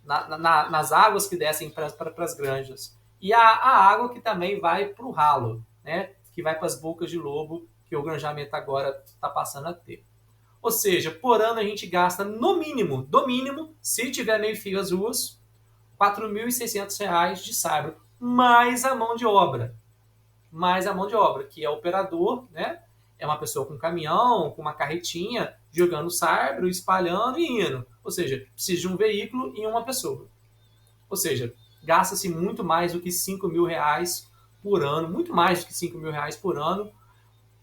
S1: Nas águas que descem para as granjas. E a água que também vai para o ralo, né? Que vai para as bocas de lobo, que o granjamento agora está passando a ter. Ou seja, por ano a gente gasta no mínimo, se tiver meio fio as ruas, R$ 4.600 de saibro, mais a mão de obra. Que é o operador, né? É uma pessoa com caminhão, com uma carretinha, jogando saibro, espalhando e indo. Ou seja, precisa de um veículo e uma pessoa. Ou seja, gasta-se muito mais do que R$ 5.000 por ano, muito mais do que R$ 5.000 por ano,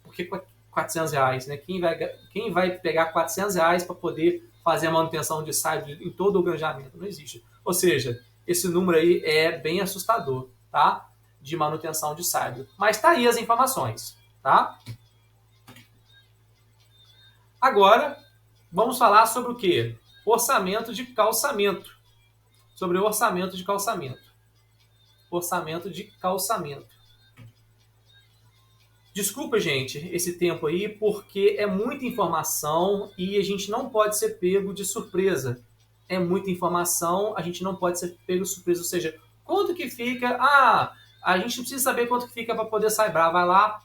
S1: porque R$400, né? Quem vai pegar R$400 para poder fazer a manutenção de saibro em todo o granjamento? Não existe. Ou seja, esse número aí é bem assustador, tá? de manutenção de cyber. Mas tá aí as informações, tá? Agora, vamos falar sobre o quê? Orçamento de calçamento. Sobre o orçamento de calçamento. Orçamento de calçamento. Desculpa, gente, esse tempo aí, porque é muita informação e a gente não pode ser pego de surpresa. É muita informação, a gente não pode ser pego de surpresa. Ou seja, quanto que fica? A gente precisa saber quanto que fica para poder saibrar. Vai lá,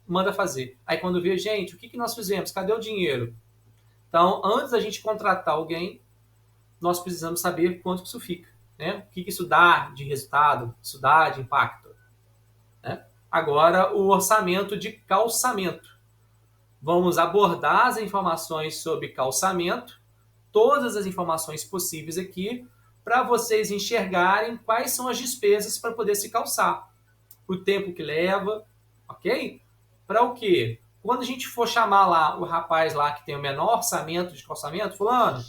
S1: manda fazer. Aí quando vê, gente, o que nós fizemos? Cadê o dinheiro? Então, antes da gente contratar alguém, nós precisamos saber quanto que isso fica. Né? O que isso dá de resultado, isso dá de impacto. Né? Agora, o orçamento de calçamento. Vamos abordar as informações sobre calçamento, todas as informações possíveis aqui, para vocês enxergarem quais são as despesas para poder se calçar. O tempo que leva, ok? Para o quê? Quando a gente for chamar lá o rapaz lá que tem o menor orçamento de calçamento, fulano,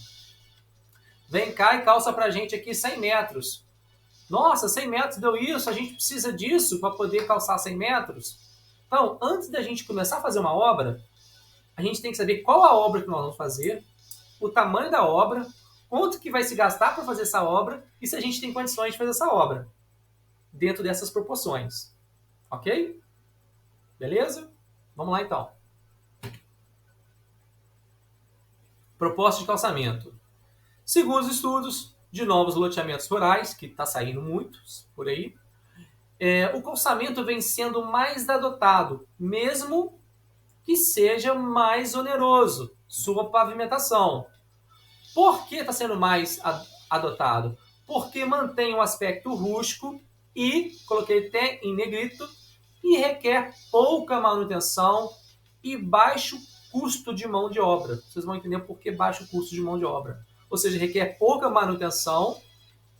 S1: vem cá e calça para a gente aqui 100 metros. Nossa, 100 metros deu isso, a gente precisa disso para poder calçar 100 metros. Então, antes da gente começar a fazer uma obra, a gente tem que saber qual a obra que nós vamos fazer, o tamanho da obra, quanto que vai se gastar para fazer essa obra e se a gente tem condições de fazer essa obra dentro dessas proporções. Ok? Beleza? Vamos lá então. Proposta de calçamento. Segundo os estudos de novos loteamentos rurais, que está saindo muitos por aí, o calçamento vem sendo mais adotado, mesmo que seja mais oneroso sua pavimentação. Por que está sendo mais adotado? Porque mantém um aspecto rústico e, coloquei até em negrito, e requer pouca manutenção e baixo custo de mão de obra. Vocês vão entender por que baixo custo de mão de obra. Ou seja, requer pouca manutenção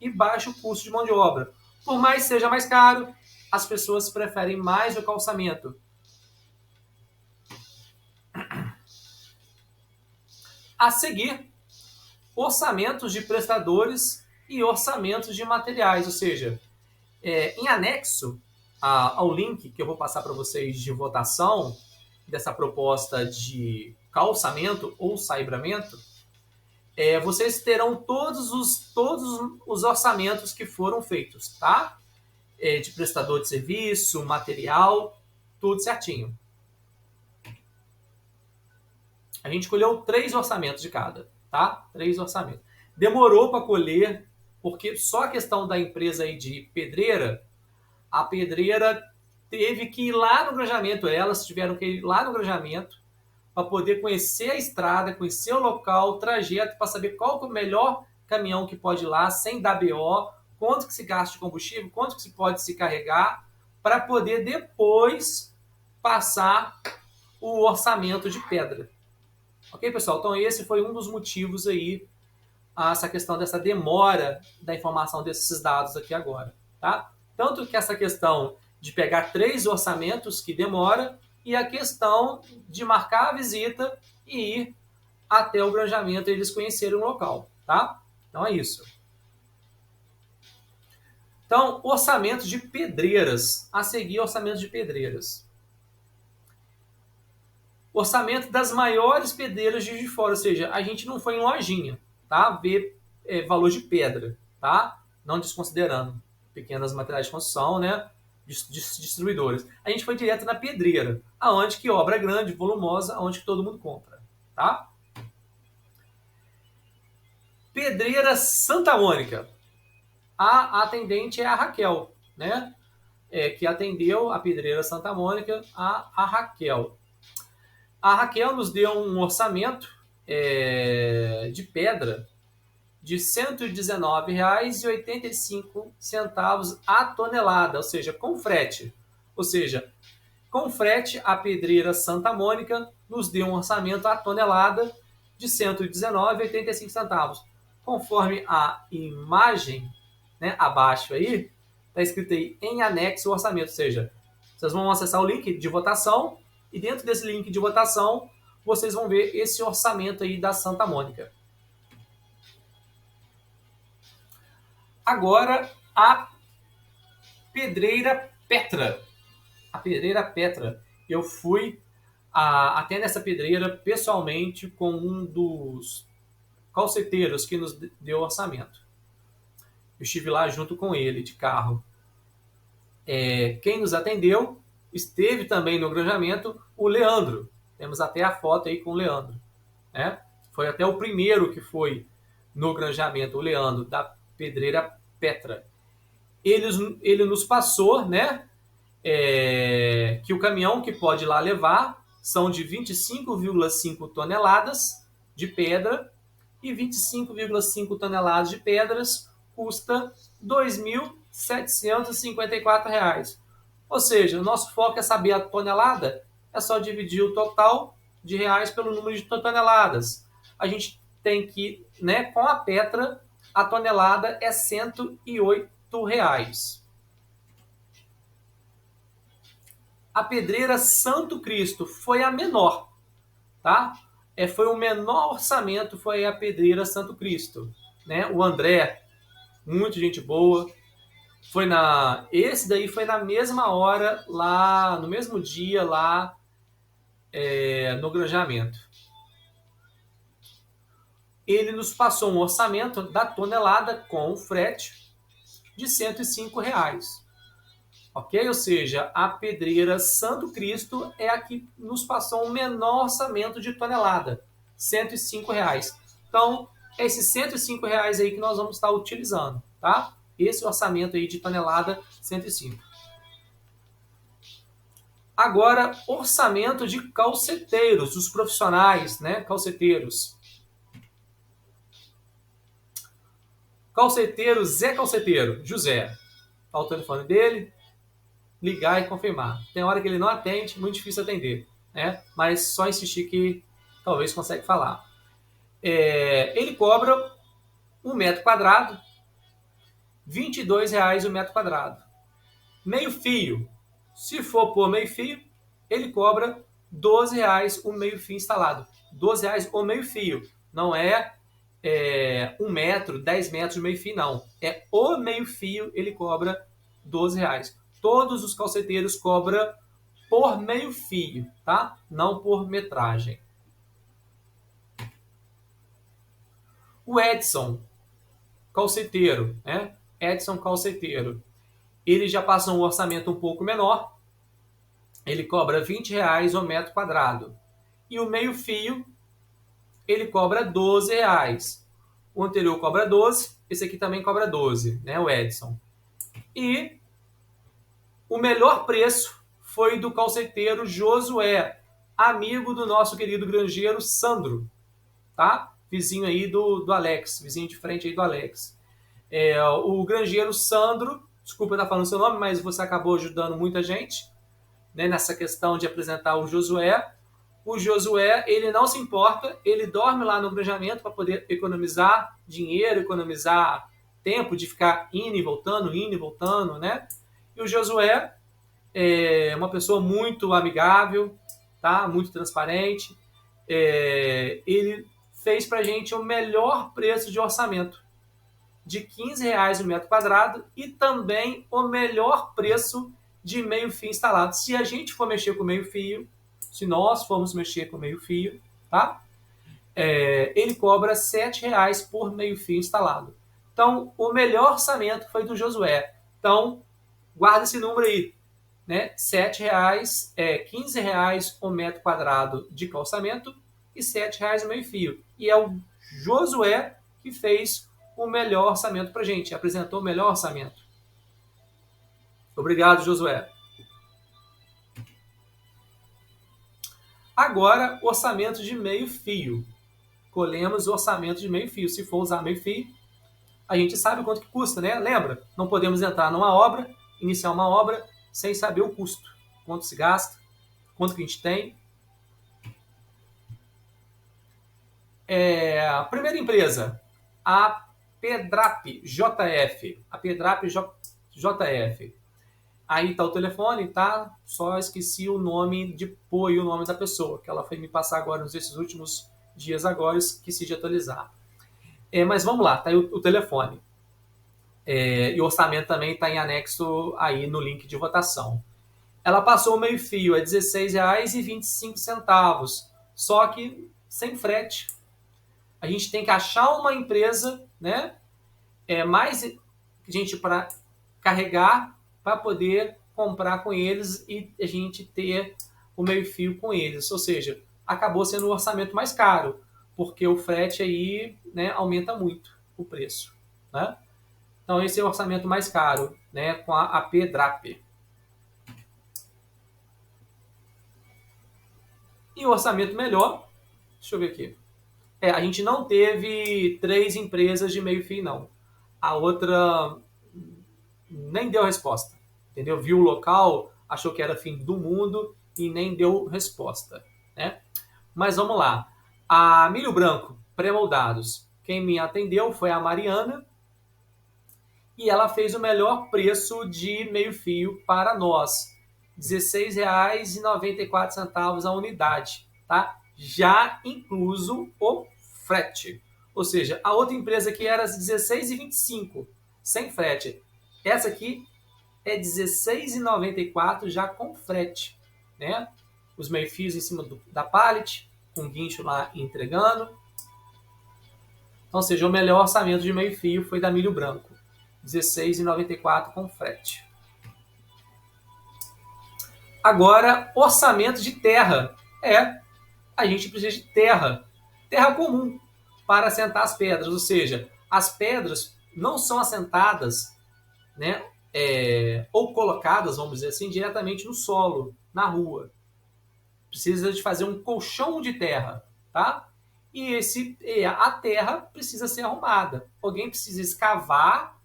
S1: e baixo custo de mão de obra. Por mais que seja mais caro, as pessoas preferem mais o calçamento. A seguir, orçamentos de prestadores e orçamentos de materiais. Ou seja, em anexo ao link que eu vou passar para vocês de votação dessa proposta de calçamento ou saibramento, vocês terão todos os orçamentos que foram feitos, tá? De prestador de serviço, material, tudo certinho. A gente colheu 3 orçamentos de cada, tá? 3 orçamentos. Demorou para colher, porque só a questão da empresa aí de pedreira, a pedreira teve que ir lá no granjamento, elas tiveram que ir lá no granjamento para poder conhecer a estrada, conhecer o local, o trajeto, para saber qual é o melhor caminhão que pode ir lá, sem dar BO, quanto que se gasta de combustível, quanto que se pode se carregar, para poder depois passar o orçamento de pedra. Ok, pessoal? Então esse foi um dos motivos aí, essa questão dessa demora da informação desses dados aqui agora, tá? Tanto que essa questão de pegar 3 orçamentos que demora e a questão de marcar a visita e ir até o granjamento e eles conhecerem o local, tá? Então é isso. Então, orçamento de pedreiras. A seguir, orçamento de pedreiras. Orçamento das maiores pedreiras de fora, ou seja, a gente não foi em lojinha, tá? Ver valor de pedra, tá? Não desconsiderando pequenas materiais de construção, né? Distribuidores. A gente foi direto na pedreira, aonde que obra grande, volumosa, aonde que todo mundo compra, tá? Pedreira Santa Mônica. A atendente é a Raquel, né? Que atendeu a pedreira Santa Mônica, a Raquel. A Raquel nos deu um orçamento de pedra de R$ 119,85 a tonelada, ou seja, com frete. Ou seja, com frete, a pedreira Santa Mônica nos deu um orçamento a tonelada de R$ 119,85. Conforme a imagem, né, abaixo aí, está escrito aí em anexo o orçamento, ou seja, vocês vão acessar o link de votação e dentro desse link de votação vocês vão ver esse orçamento aí da Santa Mônica. Agora, a Pedreira Petra. A Pedreira Petra. Eu fui até nessa pedreira pessoalmente com um dos calceteiros que nos deu orçamento. Eu estive lá junto com ele, de carro. Quem nos atendeu esteve também no granjamento, o Leandro. Temos até a foto aí com o Leandro. Né? Foi até o primeiro que foi no granjamento, o Leandro, da Pedreira Petra. Ele nos passou, né, que o caminhão que pode lá levar são de 25,5 toneladas de pedra, e 25,5 toneladas de pedras custa R$ 2.754. Ou seja, o nosso foco é saber a tonelada, é só dividir o total de reais pelo número de toneladas. A gente tem que, né, com a Petra, a tonelada é R$ 108. A pedreira Santo Cristo foi a menor, tá? Foi o menor orçamento, foi a pedreira Santo Cristo, né? O André, muito gente boa, esse daí foi na mesma hora lá, no mesmo dia lá no granjamento. Ele nos passou um orçamento da tonelada com frete de R$ 105. Ok? Ou seja, a pedreira Santo Cristo é a que nos passou o menor orçamento de tonelada, R$ 105. Então, é esses R$ 105 aí que nós vamos estar utilizando, tá? Esse orçamento aí de tonelada, 105. Agora, orçamento de calceteiros, os profissionais, né? Calceteiros. Calceteiro, Zé Calceteiro, José. Tá o telefone dele, ligar e confirmar. Tem hora que ele não atende, muito difícil atender, né? Mas só insistir que talvez consegue falar. Ele cobra um metro quadrado, R$ 22,00 o metro quadrado. Meio fio, se for por meio fio, ele cobra R$ 12,00 o meio fio instalado. R$ 12,00 o meio fio, não é 1 metro, 10 metros de meio fio, não. É o meio fio, ele cobra R$ 12,00. Todos os calceteiros cobram por meio fio, tá? Não por metragem. O Edson, calceteiro, né? Edson Calceteiro. Ele já passou um orçamento um pouco menor. Ele cobra R$ 20,00 o metro quadrado. E o meio fio, ele cobra R$ 12,00. O anterior cobra 12, esse aqui também cobra 12, né? O Edson. E o melhor preço foi do calceteiro Josué, amigo do nosso querido granjeiro Sandro, tá? Vizinho aí do Alex, vizinho de frente aí do Alex. O granjeiro Sandro, desculpa eu estar falando seu nome, mas você acabou ajudando muita gente, né, nessa questão de apresentar o Josué. O Josué, ele não se importa, ele dorme lá no granjamento para poder economizar dinheiro, economizar tempo de ficar indo e voltando, né? E o Josué é uma pessoa muito amigável, tá? Muito transparente. Ele fez para a gente o melhor preço de orçamento, de R$ 15,00 o metro quadrado, e também o melhor preço de meio fio instalado. Se a gente for mexer com meio fio, se nós formos mexer com meio fio, tá? Ele cobra R$ 7,00 por meio fio instalado. Então, o melhor orçamento foi do Josué. Então, guarda esse número aí, né? R$ 7,00, R$ 15,00 o metro quadrado de calçamento e R$ 7,00 o meio fio. E é o Josué que fez o melhor orçamento para a gente, apresentou o melhor orçamento. Obrigado, Josué. Agora, orçamento de meio fio. Colhemos o orçamento de meio fio. Se for usar meio fio, a gente sabe quanto que custa, né? Lembra? Não podemos entrar numa obra, iniciar uma obra, sem saber o custo. Quanto se gasta, quanto que a gente tem. A primeira empresa, a Pedrap JF. A Pedrap JF. Aí tá o telefone, tá? Só esqueci o nome o nome da pessoa, que ela foi me passar agora nesses últimos dias agora, esqueci de atualizar. Mas vamos lá, tá aí o telefone. E o orçamento também está em anexo aí no link de votação. Ela passou o meio-fio a R$ 16,25, só que sem frete. A gente tem que achar uma empresa, né, mais gente para carregar, para poder comprar com eles e a gente ter o meio-fio com eles. Ou seja, acabou sendo um orçamento mais caro, porque o frete aí, né, aumenta muito o preço, né? Então esse é o orçamento mais caro, né, com a AP DRAP. E o orçamento melhor, deixa eu ver aqui. A gente não teve 3 empresas de meio-fio, não. A outra nem deu resposta, entendeu? Viu o local, achou que era fim do mundo e nem deu resposta, né? Mas vamos lá. A Milho Branco, pré-moldados. Quem me atendeu foi a Mariana e ela fez o melhor preço de meio-fio para nós. R$ 16,94 a unidade, tá? Já incluso o frete. Ou seja, a outra empresa que era R$ 16,25 sem frete. Essa aqui é R$ 16,94 já com frete, né? Os meio-fios em cima da pallet, com guincho lá entregando. Então, ou seja, o melhor orçamento de meio-fio foi da Milho Branco. R$ 16,94 com frete. Agora, orçamento de terra. A gente precisa de terra. Terra comum para assentar as pedras. Ou seja, as pedras não são assentadas, né, ou colocadas, vamos dizer assim, diretamente no solo, na rua. Precisa de fazer um colchão de terra, tá? E a terra precisa ser arrumada. Alguém precisa escavar,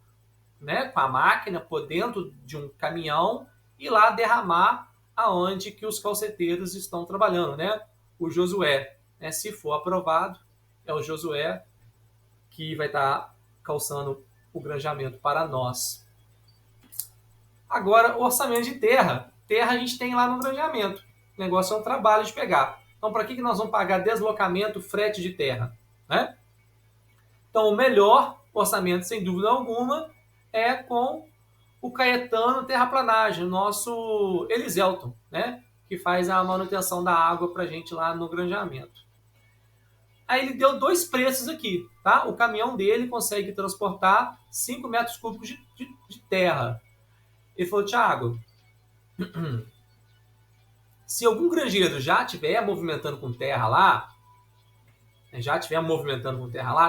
S1: né, com a máquina por dentro de um caminhão e lá derramar aonde que os calceteiros estão trabalhando, né? O Josué, né, se for aprovado, é o Josué que vai estar calçando o granjamento para nós. Agora, o orçamento de terra. Terra a gente tem lá no granjamento. O negócio é um trabalho de pegar. Então, para que nós vamos pagar deslocamento, frete de terra, né? Então, o melhor orçamento, sem dúvida alguma, é com o Caetano Terraplanagem, o nosso Eliselton, né? Que faz a manutenção da água para a gente lá no granjamento. Aí ele deu 2 preços aqui, tá? O caminhão dele consegue transportar 5 metros cúbicos de terra. Ele falou, Thiago, se algum granjeiro já estiver movimentando com terra lá,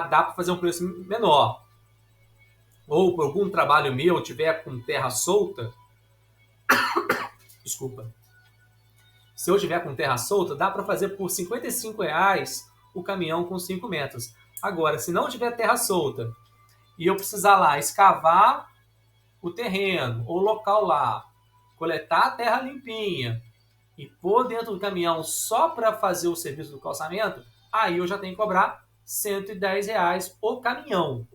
S1: dá para fazer um preço menor. Ou por algum trabalho meu tiver com terra solta, desculpa. Se eu tiver com terra solta, dá para fazer por R$ 55,00 o caminhão com 5 metros. Agora, se não tiver terra solta e eu precisar lá escavar o terreno ou o local lá, coletar a terra limpinha e pôr dentro do caminhão só para fazer o serviço do calçamento, aí eu já tenho que cobrar R$ 110,00 o caminhão,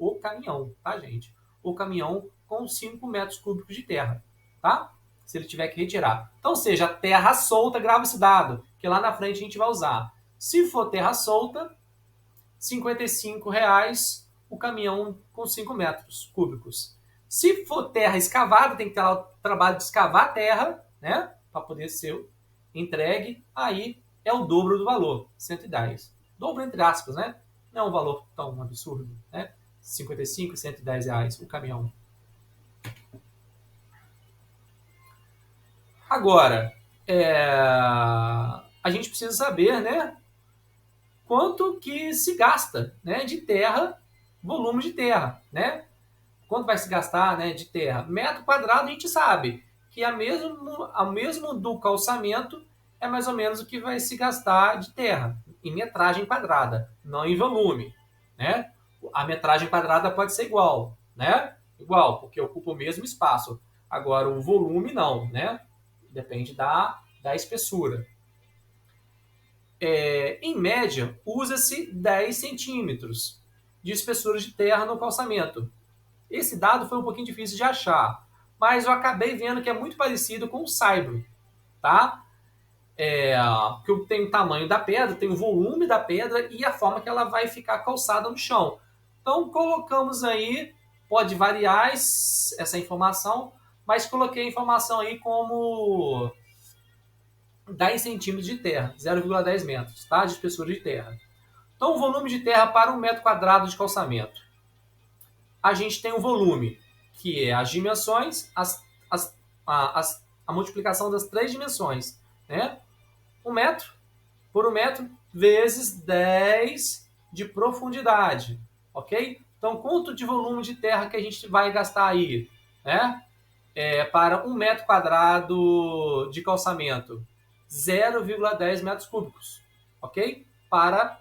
S1: tá, gente? O caminhão com 5 metros cúbicos de terra, tá? Se ele tiver que retirar. Então, seja terra solta, grava esse dado, que lá na frente a gente vai usar. Se for terra solta, R$ 55,00 o caminhão com 5 metros cúbicos. Se for terra escavada, tem que ter lá o trabalho de escavar a terra, né? Para poder ser entregue, aí é o dobro do valor, 110. Dobro entre aspas, né? Não é um valor tão absurdo, né? 55, R$ 110 o caminhão. Agora, a gente precisa saber, né? Quanto que se gasta, né? De terra, volume de terra, né? Quanto vai se gastar, né, de terra? Metro quadrado a gente sabe que a mesmo do calçamento é mais ou menos o que vai se gastar de terra, em metragem quadrada, não em volume, né? A metragem quadrada pode ser igual, né? Igual, porque ocupa o mesmo espaço. Agora, o volume não, né? Depende da espessura. Em média, usa-se 10 centímetros de espessura de terra no calçamento. Esse dado foi um pouquinho difícil de achar, mas eu acabei vendo que é muito parecido com o saibro, tá? Porque tem o tamanho da pedra, tem o volume da pedra e a forma que ela vai ficar calçada no chão. Então, colocamos aí pode variar essa informação, mas coloquei a informação aí como 10 centímetros de terra, 0,10 metros, tá? De espessura de terra. Então, o volume de terra para 1 metro quadrado de calçamento. A gente tem o volume, que é as dimensões, a multiplicação das 3 dimensões, né? 1 metro por 1 metro vezes 10 de profundidade, ok? Então, quanto de volume de terra que a gente vai gastar aí, né? Para 1 metro quadrado de calçamento? 0,10 metros cúbicos, ok? Para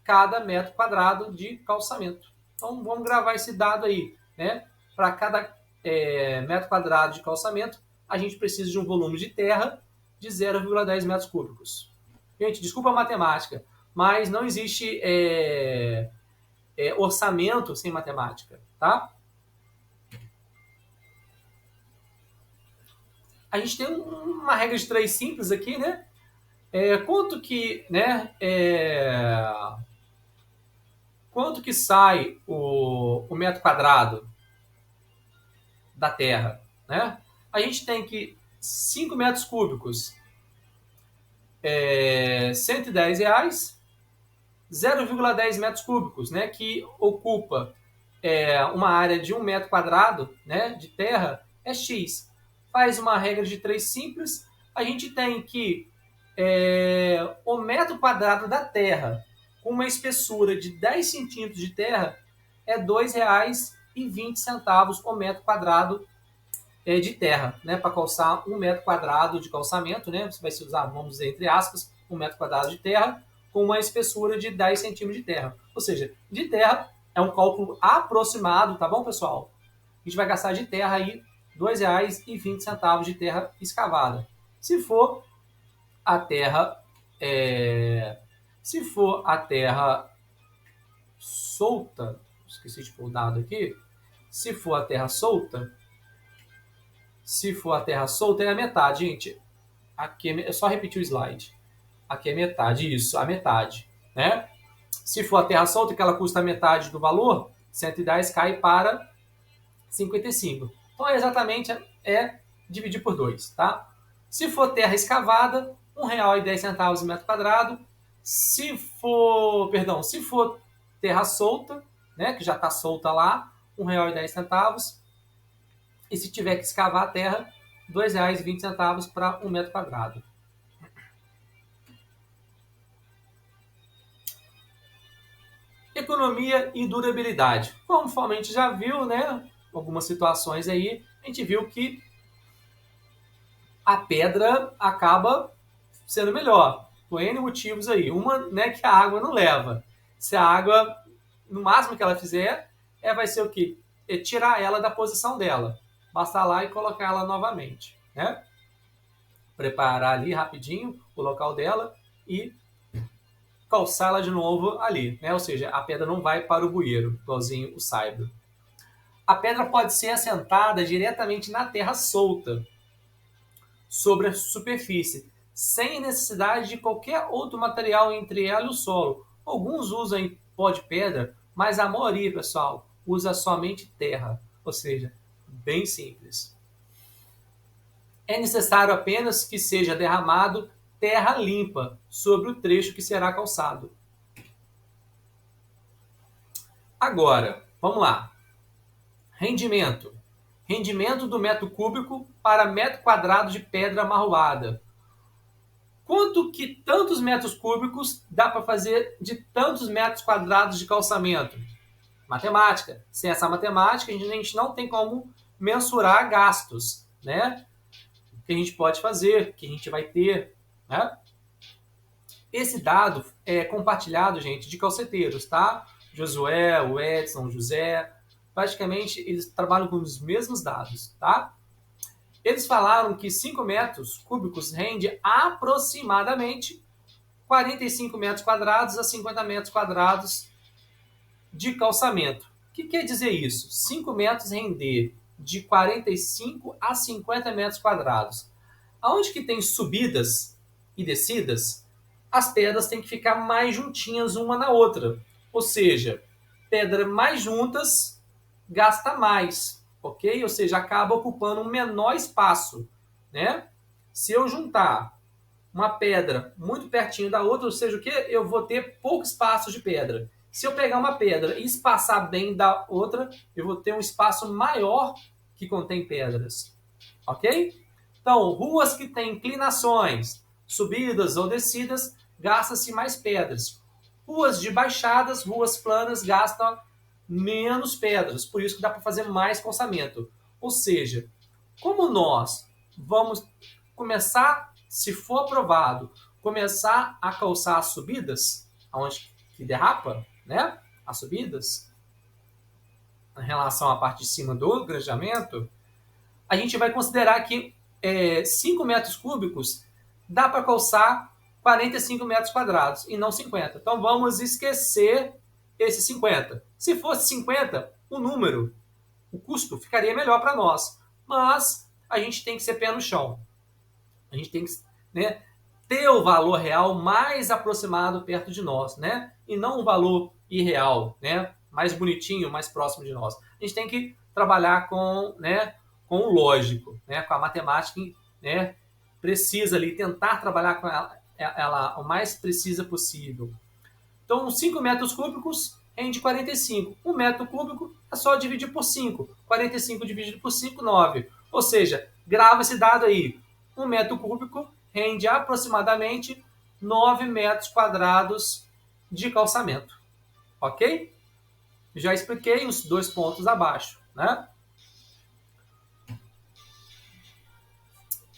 S1: cada metro quadrado de calçamento. Então, vamos gravar esse dado aí, né? Para cada metro quadrado de calçamento, a gente precisa de um volume de terra de 0,10 metros cúbicos. Gente, desculpa a matemática, mas não existe orçamento sem matemática, tá? A gente tem uma regra de 3 simples aqui, né? Quanto que sai o metro quadrado da Terra, né? A gente tem que 5 metros cúbicos, R$110, 0,10 metros cúbicos, né? Que ocupa uma área de 1 metro quadrado, né? De terra, é X. Faz uma regra de 3 simples, a gente tem que o metro quadrado da terra com uma espessura de 10 centímetros de terra é R$2,20 o metro quadrado de terra, né? Para calçar 1 metro quadrado de calçamento, né? Você vai se usar, vamos dizer, entre aspas, 1 metro quadrado de terra com uma espessura de 10 centímetros de terra. Ou seja, de terra é um cálculo aproximado, tá bom, pessoal? A gente vai gastar de terra aí R$2,20 de terra escavada. Se for a terra solta, esqueci de pôr o dado aqui. Se for a terra solta é a metade, gente. Aqui é só repetir o slide. Aqui é metade, isso, a metade, né? Se for a terra solta, que ela custa a metade do valor, 110 cai para 55. Então, exatamente dividir por 2, tá? Se for terra escavada, R$1,10 o metro quadrado. Se for terra solta, né, que já está solta lá, R$1,10. E se tiver que escavar a terra, R$2,20 para 1 metro quadrado. Economia e durabilidade. Conforme a gente já viu, né, algumas situações aí, a gente viu que a pedra acaba sendo melhor, por N motivos aí. Uma, né, que a água não leva. Se a água, no máximo que ela fizer, vai ser o quê? Tirar ela da posição dela. Basta lá e colocar ela novamente, né? Preparar ali rapidinho o local dela e calçá-la de novo ali, né? Ou seja, a pedra não vai para o bueiro, igualzinho o saibro. A pedra pode ser assentada diretamente na terra solta, sobre a superfície, sem necessidade de qualquer outro material entre ela e o solo. Alguns usam pó de pedra, mas a maioria, pessoal, usa somente terra, ou seja, bem simples. É necessário apenas que seja derramado terra limpa sobre o trecho que será calçado. Agora, vamos lá. Rendimento. Rendimento do metro cúbico para metro quadrado de pedra amarroada. Quanto que tantos metros cúbicos dá para fazer de tantos metros quadrados de calçamento? Matemática. Sem essa matemática, a gente não tem como mensurar gastos, né? Que a gente pode fazer, que a gente vai ter, né? Esse dado é compartilhado, gente, de calceteiros, tá? Josué, o Edson, o José, praticamente eles trabalham com os mesmos dados, tá? Eles falaram que 5 metros cúbicos rende aproximadamente 45 metros quadrados a 50 metros quadrados de calçamento. O que quer dizer isso? 5 metros render de 45 a 50 metros quadrados. Aonde que tem subidas e descidas, as pedras têm que ficar mais juntinhas uma na outra. Ou seja, pedras mais juntas gasta mais, ok? Ou seja, acaba ocupando um menor espaço, né? Se eu juntar uma pedra muito pertinho da outra, ou seja, o que? Eu vou ter pouco espaço de pedra. Se eu pegar uma pedra e espaçar bem da outra, eu vou ter um espaço maior que contém pedras, ok? Então, ruas que têm inclinações, subidas ou descidas, gasta-se mais pedras. Ruas de baixadas, ruas planas, gastam menos pedras. Por isso que dá para fazer mais calçamento. Ou seja, como nós vamos começar, se for aprovado, começar a calçar as subidas, onde que derrapa, né? As subidas, em relação à parte de cima do granjamento, a gente vai considerar que 5 metros cúbicos dá para calçar 45 metros quadrados e não 50. Então vamos esquecer esse 50. Se fosse 50, o custo ficaria melhor para nós. Mas a gente tem que ser pé no chão. A gente tem que, né, ter o valor real mais aproximado perto de nós, né? E não um valor irreal, né? Mais bonitinho, mais próximo de nós. A gente tem que trabalhar com, né, com o lógico, né? Com a matemática, né? Precisa ali, tentar trabalhar com ela o mais precisa possível. Então, 5 metros cúbicos rende 45. 1 metro cúbico é só dividir por 5. 45 dividido por 5, 9. Ou seja, grava esse dado aí. 1 metro cúbico rende aproximadamente 9 metros quadrados de calçamento. Ok? Já expliquei os 2 pontos abaixo, né?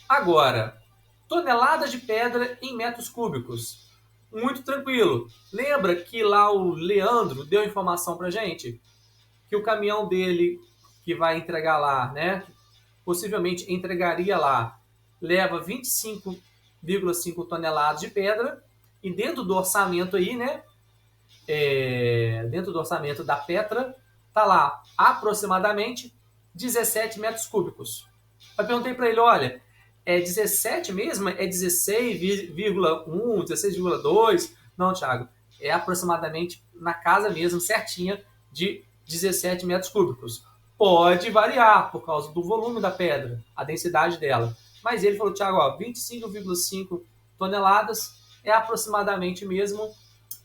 S1: Agora, toneladas de pedra em metros cúbicos. Muito tranquilo. Lembra que lá o Leandro deu informação pra gente? Que o caminhão dele, que vai entregar lá, né? Possivelmente entregaria lá, leva 25,5 toneladas de pedra. E dentro do orçamento aí, né? Dentro do orçamento da Petra, tá lá aproximadamente 17 metros cúbicos. Eu perguntei para ele, olha, é 17 mesmo? É 16,1, 16,2? Não, Thiago, é aproximadamente na casa mesmo, certinha, de 17 metros cúbicos. Pode variar por causa do volume da pedra, a densidade dela. Mas ele falou, Thiago, 25,5 toneladas é aproximadamente mesmo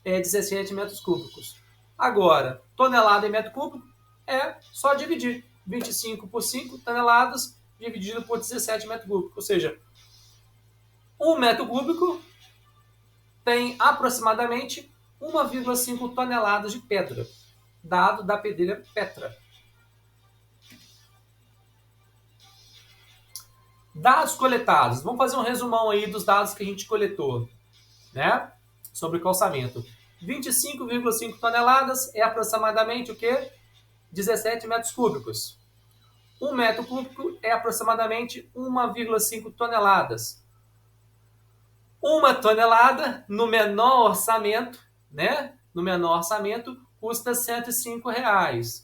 S1: 17 metros cúbicos. Agora, tonelada em metro cúbico é só dividir 25 por 5 toneladas dividido por 17 metros cúbicos. Ou seja, 1 metro cúbico tem aproximadamente 1,5 toneladas de pedra, dado da pedreira Petra. Dados coletados. Vamos fazer um resumão aí dos dados que a gente coletou, né? Sobre calçamento. 25,5 toneladas é aproximadamente o quê? 17 metros cúbicos. 1 metro cúbico é aproximadamente 1,5 toneladas. 1 tonelada no menor orçamento, né? No menor orçamento custa R$105.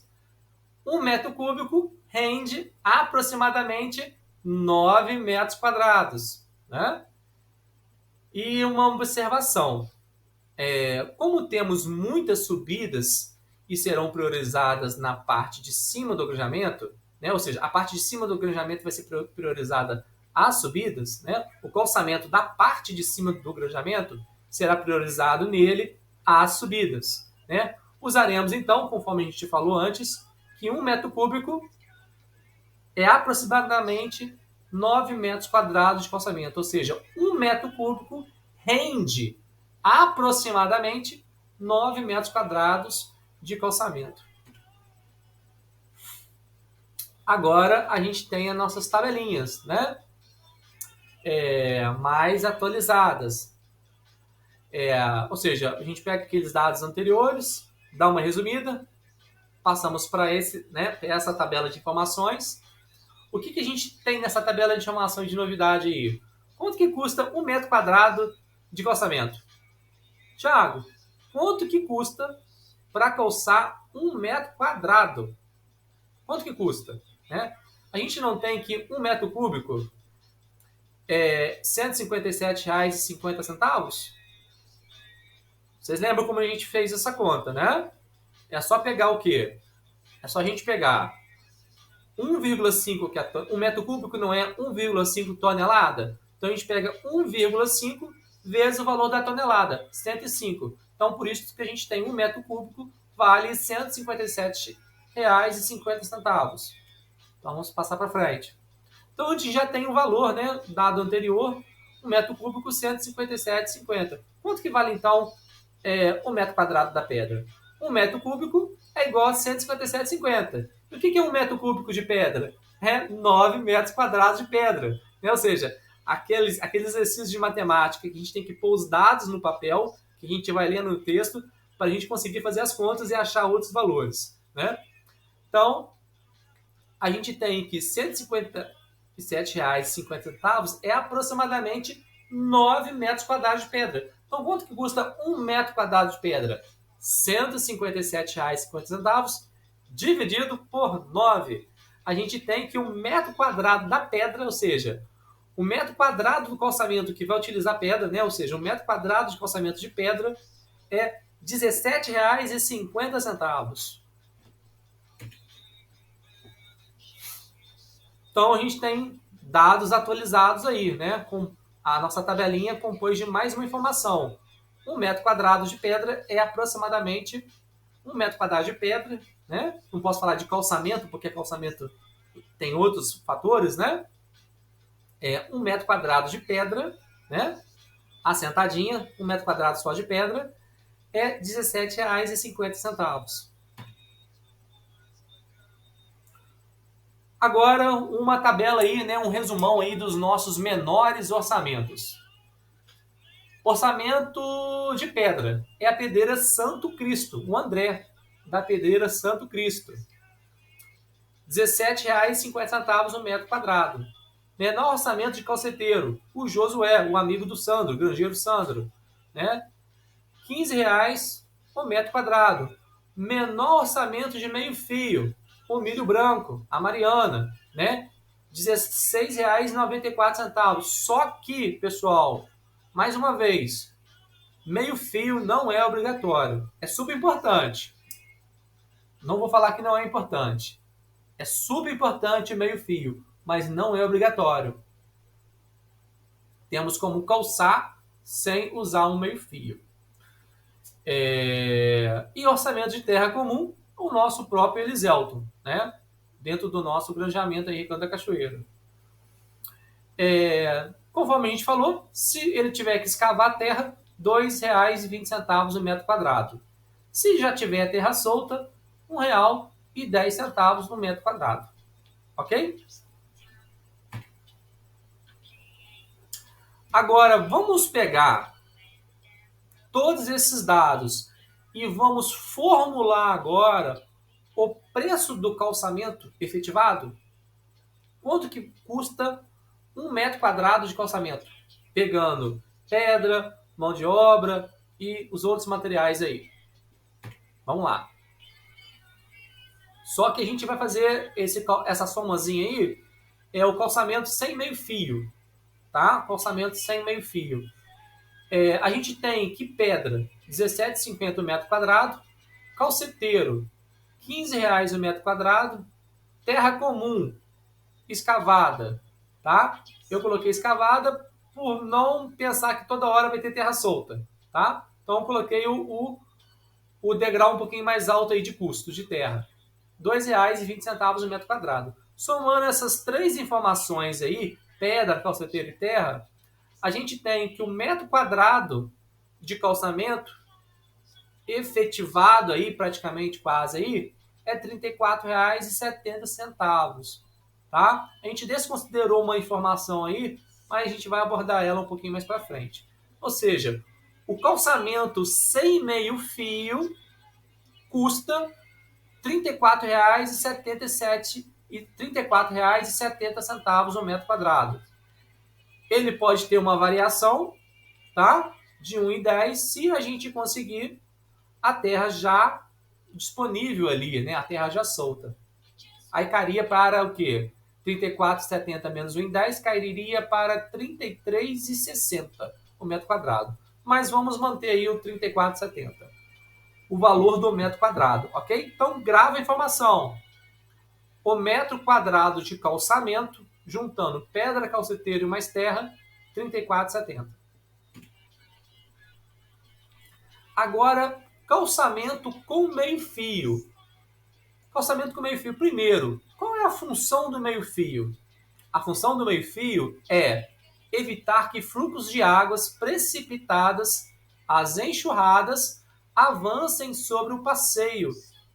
S1: 1 metro cúbico rende aproximadamente 9 metros quadrados, né? E uma observação. Como temos muitas subidas e serão priorizadas na parte de cima do granjamento, né? Ou seja, a parte de cima do granjamento vai ser priorizada às subidas, né? O calçamento da parte de cima do granjamento será priorizado nele às subidas, né? Usaremos então, conforme a gente falou antes, que 1 metro cúbico é aproximadamente 9 metros quadrados de calçamento, ou seja, 1 metro cúbico rende aproximadamente 9 metros quadrados de calçamento. Agora a gente tem as nossas tabelinhas, né? Mais atualizadas. Ou seja, a gente pega aqueles dados anteriores, dá uma resumida, passamos para né, essa tabela de informações. O que a gente tem nessa tabela de informação de novidade aí? Quanto que custa 1 metro quadrado de calçamento? Thiago, quanto que custa para calçar 1 metro quadrado? Quanto que custa? Né? A gente não tem que 1 metro cúbico é R$157,50? Vocês lembram como a gente fez essa conta, né? É só pegar o quê? É só a gente pegar 1,5, que um metro cúbico não é 1,5 tonelada? Então a gente pega 1,5 vezes o valor da tonelada, 105. Então por isso que a gente tem 1 metro cúbico vale R$ 157,50. Então vamos passar para frente. Então a gente já tem o valor, né, dado anterior, 1 metro cúbico, 157,50. Quanto que vale então o metro quadrado da pedra? 1 metro cúbico é igual a 157,50. O que é 1 metro cúbico de pedra? É 9 metros quadrados de pedra. Né? Ou seja, aqueles exercícios de matemática que a gente tem que pôr os dados no papel, que a gente vai ler no texto, para a gente conseguir fazer as contas e achar outros valores. Né? Então, a gente tem que R$ 157,50 é aproximadamente 9 metros quadrados de pedra. Então, quanto que custa 1 metro quadrado de pedra? R$ 157,50 dividido por 9. A gente tem que 1 metro quadrado da pedra, ou seja, o metro quadrado do calçamento que vai utilizar pedra, né? Ou seja, 1 metro quadrado de calçamento de pedra é R$ 17,50. Então a gente tem dados atualizados aí, né? Com a nossa tabelinha compôs de mais uma informação. 1 metro quadrado de pedra é aproximadamente 1 metro quadrado de pedra, né? Não posso falar de calçamento, porque calçamento tem outros fatores, né? 1 metro quadrado de pedra, né? Assentadinha, 1 metro quadrado só de pedra, é R$ 17,50. Agora, uma tabela aí, né? Um resumão aí dos nossos menores orçamentos. Orçamento de pedra é a pedreira Santo Cristo, o André, da pedreira Santo Cristo. R$ 17,50 o metro quadrado. Menor orçamento de calceteiro, o Josué, o amigo do Sandro, o granjeiro Sandro. Né? R$ 15,00 o metro quadrado. Menor orçamento de meio fio, o milho branco, a Mariana. Né? R$ 16,94. Só que, pessoal, mais uma vez, meio fio não é obrigatório. É super importante. Não vou falar que não é importante. É super importante meio fio, mas não é obrigatório. Temos como calçar sem usar um meio fio. E orçamento de terra comum, o nosso próprio Eliselton, né? Dentro do nosso granjeamento aí, Recanto da Cachoeira. Conforme a gente falou, se ele tiver que escavar a terra, R$ 2,20 o metro quadrado. Se já tiver terra solta, R$ 1,10 no metro quadrado. Ok? Agora, vamos pegar todos esses dados e vamos formular agora o preço do calçamento efetivado. Quanto que custa 1 metro quadrado de calçamento? Pegando pedra, mão de obra e os outros materiais aí. Vamos lá. Só que a gente vai fazer essa somazinha aí, é o calçamento sem meio fio. Tá? Calçamento sem meio fio. A gente tem que pedra, R$ 17,50 o metro quadrado. Calceteiro, R$ 15,00 o metro quadrado. Terra comum, escavada. Tá? Eu coloquei escavada por não pensar que toda hora vai ter terra solta. Tá? Então eu coloquei o degrau um pouquinho mais alto aí de custo de terra. R$ 2,20 o metro quadrado. Somando essas três informações aí, pedra, calceteiro e terra, a gente tem que o metro quadrado de calçamento efetivado aí, praticamente quase aí, é R$ 34,70. Tá? A gente desconsiderou uma informação aí, mas a gente vai abordar ela um pouquinho mais para frente. Ou seja, o calçamento sem meio fio custa R$ 34,70 o metro quadrado. Ele pode ter uma variação, tá? De 1,10 se a gente conseguir a terra já disponível ali, né? A terra já solta. Aí cairia para o quê? 34,70 menos 1,10 cairia para 33,60 o metro quadrado. Mas vamos manter aí o 34,70. o valor do metro quadrado, ok? Então, grava a informação. O metro quadrado de calçamento, juntando pedra, calceteiro e mais terra, R$ 34,70. Agora, calçamento com meio-fio. Calçamento com meio-fio. Primeiro, qual é a função do meio-fio? A função do meio-fio é evitar que fluxos de águas precipitadas, as enxurradas, avancem sobre o passeio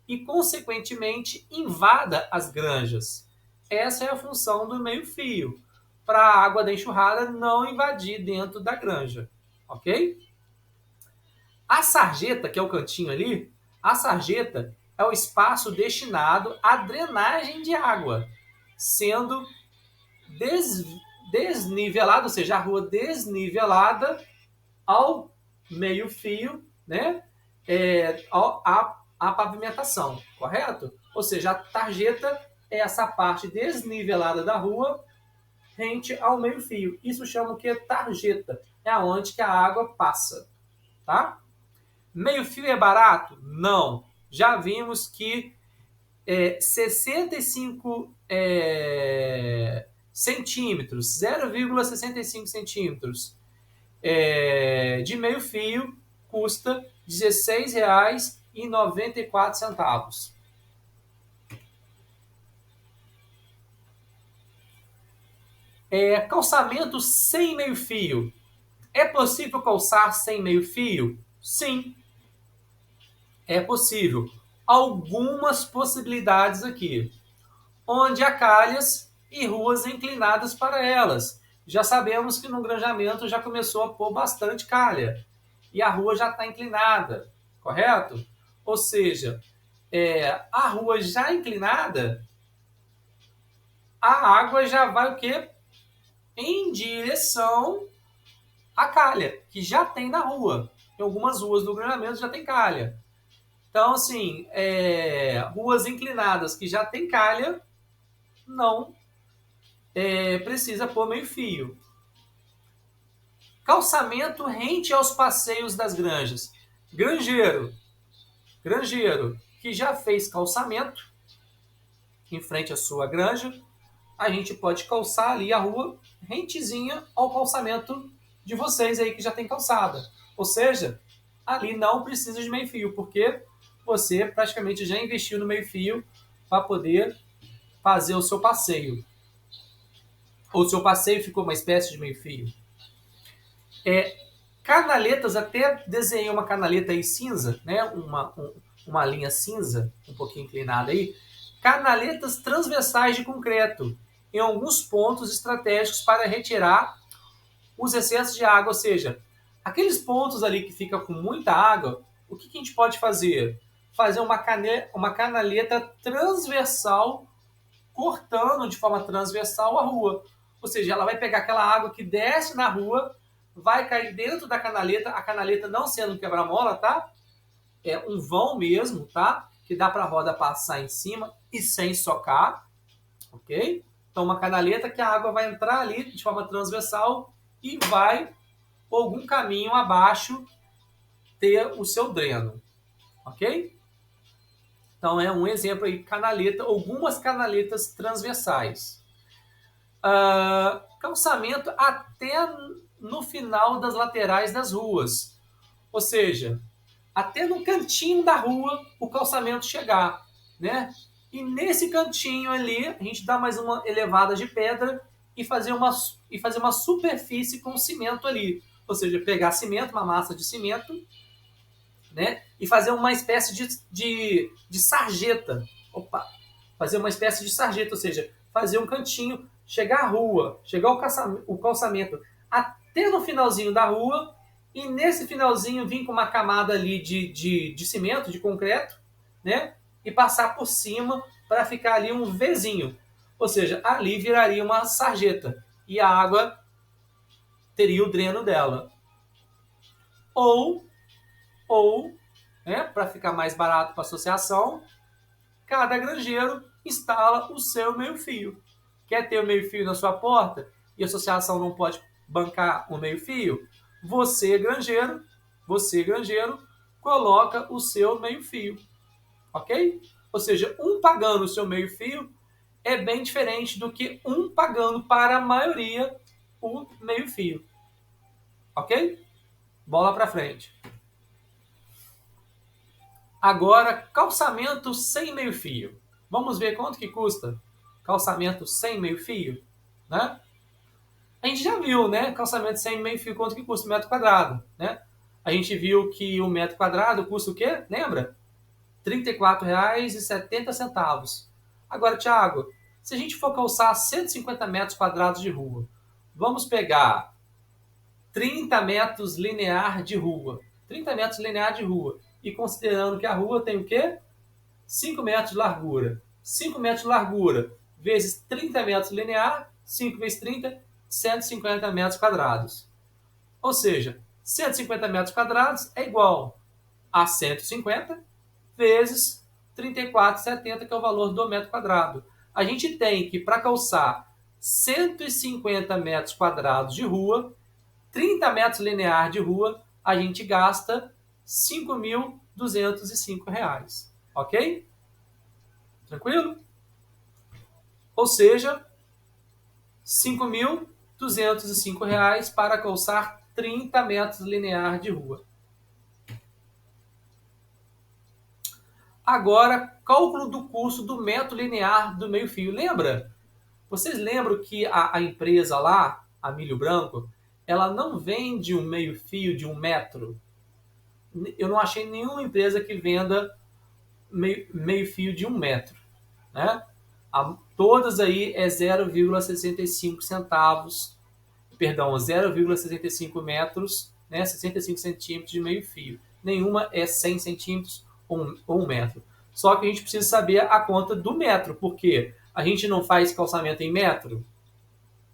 S1: e, consequentemente, invada as granjas. Essa é a função do meio-fio, para a água da enxurrada não invadir dentro da granja, ok? A sarjeta, que é o cantinho ali, a sarjeta é o espaço destinado à drenagem de água, sendo desnivelada, ou seja, a rua desnivelada ao meio-fio, né? A pavimentação, correto? Ou seja, a sarjeta é essa parte desnivelada da rua rente ao meio-fio. Isso chama o que? Tarjeta. É aonde que a água passa, tá? Meio-fio é barato? Não. Já vimos que 65 centímetros, 0,65 centímetros de meio-fio custa R$ 16,94. Calçamento sem meio-fio. É possível calçar sem meio-fio? Sim, é possível. Algumas possibilidades aqui, onde há calhas e ruas inclinadas para elas. Já sabemos que no granjamento já começou a pôr bastante calha e a rua já está inclinada, correto? Ou seja, a rua já inclinada, a água já vai o quê? Em direção à calha, que já tem na rua. Em algumas ruas do granjamento já tem calha. Então, assim, ruas inclinadas que já tem calha, não precisa pôr meio-fio. Calçamento rente aos passeios das granjas. Granjeiro que já fez calçamento em frente à sua granja, a gente pode calçar ali a rua rentezinha ao calçamento de vocês aí que já tem calçada. Ou seja, ali não precisa de meio-fio, porque você praticamente já investiu no meio-fio para poder fazer o seu passeio. Ou o seu passeio ficou uma espécie de meio-fio. Canaletas, até desenhei uma canaleta aí cinza, né? Uma linha cinza, um pouquinho inclinada aí. Canaletas transversais de concreto, em alguns pontos estratégicos para retirar os excessos de água. Ou seja, aqueles pontos ali que fica com muita água, o que a gente pode fazer? Fazer uma canaleta transversal, cortando de forma transversal a rua. Ou seja, ela vai pegar aquela água que desce na rua, vai cair dentro da canaleta, a canaleta não sendo um quebra-mola, tá? É um vão mesmo, tá? Que dá para a roda passar em cima e sem socar, ok? Então, uma canaleta que a água vai entrar ali de forma transversal e vai, por algum caminho abaixo, ter o seu dreno, ok? Então, é um exemplo aí, canaleta, algumas canaletas transversais. Calçamento até no final das laterais das ruas. Ou seja, até no cantinho da rua o calçamento chegar, né? E nesse cantinho ali, a gente dá mais uma elevada de pedra e fazer uma superfície com cimento ali. Ou seja, pegar cimento, uma massa de cimento, né? E fazer uma espécie de sarjeta. Fazer uma espécie de sarjeta, ou seja, fazer um cantinho, chegar à rua, chegar o calçamento até no finalzinho da rua, e nesse finalzinho vir com uma camada ali de cimento, de concreto, né? E passar por cima para ficar ali um Vzinho. Ou seja, ali viraria uma sarjeta e a água teria o dreno dela. Ou né, para ficar mais barato para a associação, cada granjeiro instala o seu meio-fio. Quer ter o meio-fio na sua porta e a associação não pode bancar o meio-fio? Você, granjeiro, coloca o seu meio-fio, ok? Ou seja, um pagando o seu meio-fio é bem diferente do que um pagando para a maioria o meio-fio, ok? Bola para frente. Agora, calçamento sem meio-fio. Vamos ver quanto que custa calçamento sem meio-fio, né? A gente já viu, né? Calçamento sem meio-fio, quanto que custa o metro quadrado, né? A gente viu que o metro quadrado custa o quê? Lembra? R$ 34,70. Agora, Thiago, se a gente for calçar 150 metros quadrados de rua, vamos pegar 30 metros linear de rua. 30 metros linear de rua. E considerando que a rua tem o quê? 5 metros de largura. 5 metros de largura vezes 30 metros linear, 5 vezes 30, 150 metros quadrados. Ou seja, 150 metros quadrados é igual a 150 vezes 34,70, que é o valor do metro quadrado. A gente tem que, para calçar 150 metros quadrados de rua, 30 metros linear de rua, a gente gasta R$ 5.205. Ok? Tranquilo? Ou seja, R$ 5.205 para calçar 30 metros linear de rua. Agora, cálculo do custo do metro linear do meio-fio. Lembra? Vocês lembram que a empresa lá, a Milho Branco, ela não vende um meio-fio de 1 metro? Eu não achei nenhuma empresa que venda meio-fio de 1 metro, né? Todas aí é 0,65 centavos, perdão, 0,65 metros, né? 65 centímetros de meio-fio. Nenhuma é 100 centímetros ou 1 metro. Só que a gente precisa saber a conta do metro, porque a gente não faz calçamento em metro,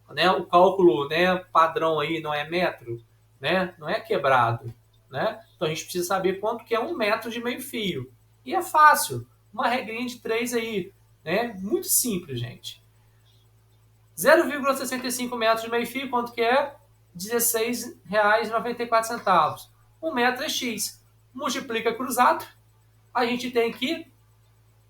S1: né? O cálculo, né, padrão aí não é metro, né? Não é quebrado, né? Então a gente precisa saber quanto que é 1 metro de meio-fio. E é fácil, uma regrinha de 3 aí, né? Muito simples, gente. 0,65 metros de meio-fio, quanto que é? R$ 16,94. 1 metro é X. Multiplica cruzado, a gente tem que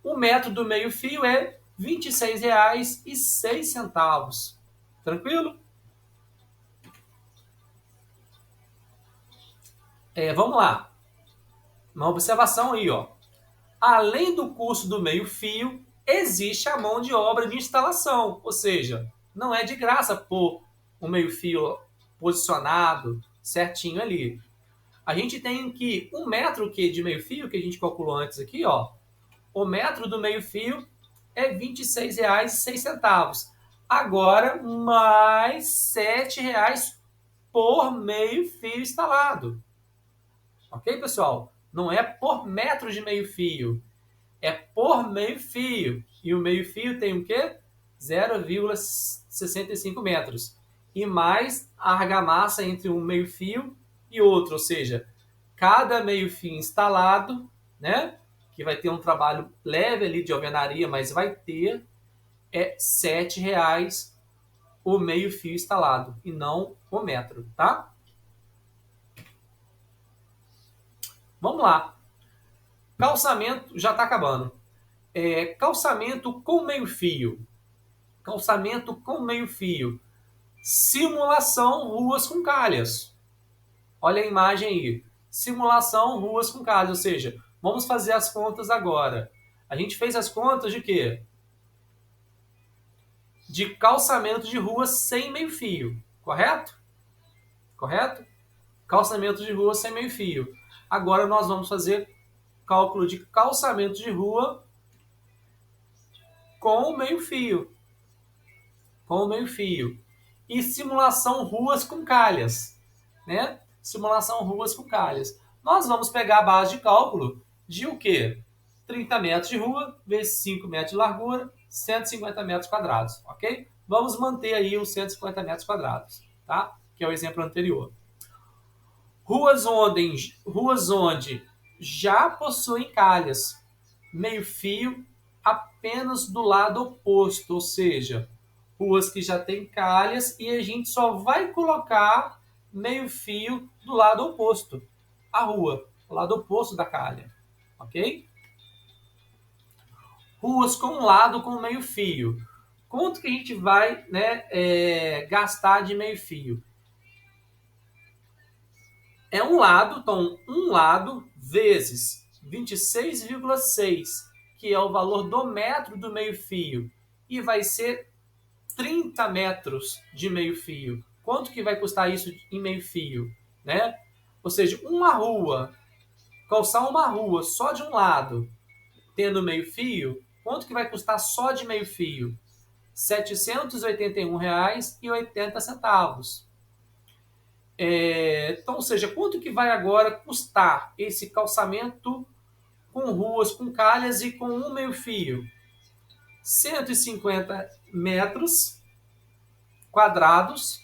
S1: o metro do meio-fio é R$ 26,06. Tranquilo? Vamos lá. Uma observação aí, ó. Além do custo do meio-fio, existe a mão de obra de instalação, ou seja, não é de graça pôr o meio-fio posicionado certinho ali. A gente tem que 1 metro de meio-fio, que a gente calculou antes aqui, ó, o metro do meio-fio é R$ 26,06. Agora, mais R$ 7,00 por meio-fio instalado. Ok, pessoal? Não é por metro de meio-fio, é por meio-fio. E o meio-fio tem o quê? 0,65 metros. E mais a argamassa entre um meio-fio e outro, ou seja, cada meio-fio instalado, né, que vai ter um trabalho leve ali de alvenaria, mas vai ter, é R$ 7,00 o meio-fio instalado, e não o metro, tá? Vamos lá. Calçamento, já está acabando. Calçamento com meio-fio. Calçamento com meio-fio. Simulação ruas com calhas. Olha a imagem aí. Simulação ruas com calhas, ou seja, vamos fazer as contas agora. A gente fez as contas de quê? De calçamento de rua sem meio-fio, correto? Correto? Calçamento de rua sem meio-fio. Agora nós vamos fazer cálculo de calçamento de rua com meio-fio. Com meio-fio. E simulação ruas com calhas, né? Simulação ruas com calhas. Nós vamos pegar a base de cálculo de o quê? 30 metros de rua vezes 5 metros de largura, 150 metros quadrados, ok? Vamos manter aí os 150 metros quadrados, tá? Que é o exemplo anterior. Ruas onde já possuem calhas, meio-fio apenas do lado oposto, ou seja, ruas que já têm calhas e a gente só vai colocar meio-fio do lado oposto à rua. o lado oposto da calha, ok? Ruas com um lado com meio fio. Quanto que a gente vai, né, gastar de meio fio? É um lado, então um lado vezes 26,6, que é o valor do metro do meio fio, e vai ser 30 metros de meio fio. Quanto que vai custar isso em meio fio, né? Ou seja, uma rua, calçar uma rua só de um lado, tendo meio fio, quanto que vai custar só de meio fio? R$ 781,80. Então, ou seja, quanto que vai agora custar esse calçamento com ruas, com calhas e com um meio fio? 150 metros quadrados,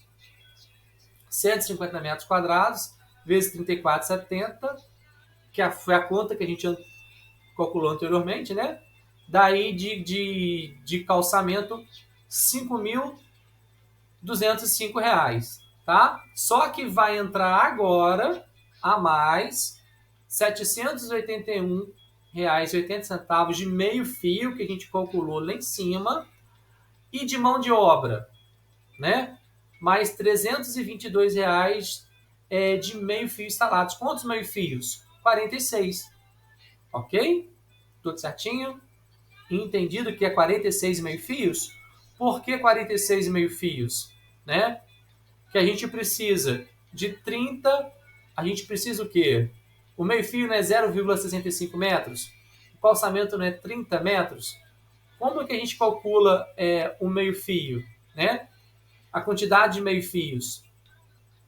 S1: 150 metros quadrados, vezes 34,70, que foi a conta que a gente calculou anteriormente, né? Daí de calçamento, R$ 5.205, tá? Só que vai entrar agora a mais R$ 781,80 de meio fio, que a gente calculou lá em cima, e de mão de obra, né? Mais R$ 322 de meio fio instalados. Quantos meio fios? 46. Ok? Tudo certinho? Entendido que é 46 meio fios? Por que 46 meio fios? Né? Que a gente precisa de 30, a gente precisa o quê? O meio fio não é 0,65 metros? O calçamento não é 30 metros? Como que a gente calcula o meio fio? Né? A quantidade de meio fios.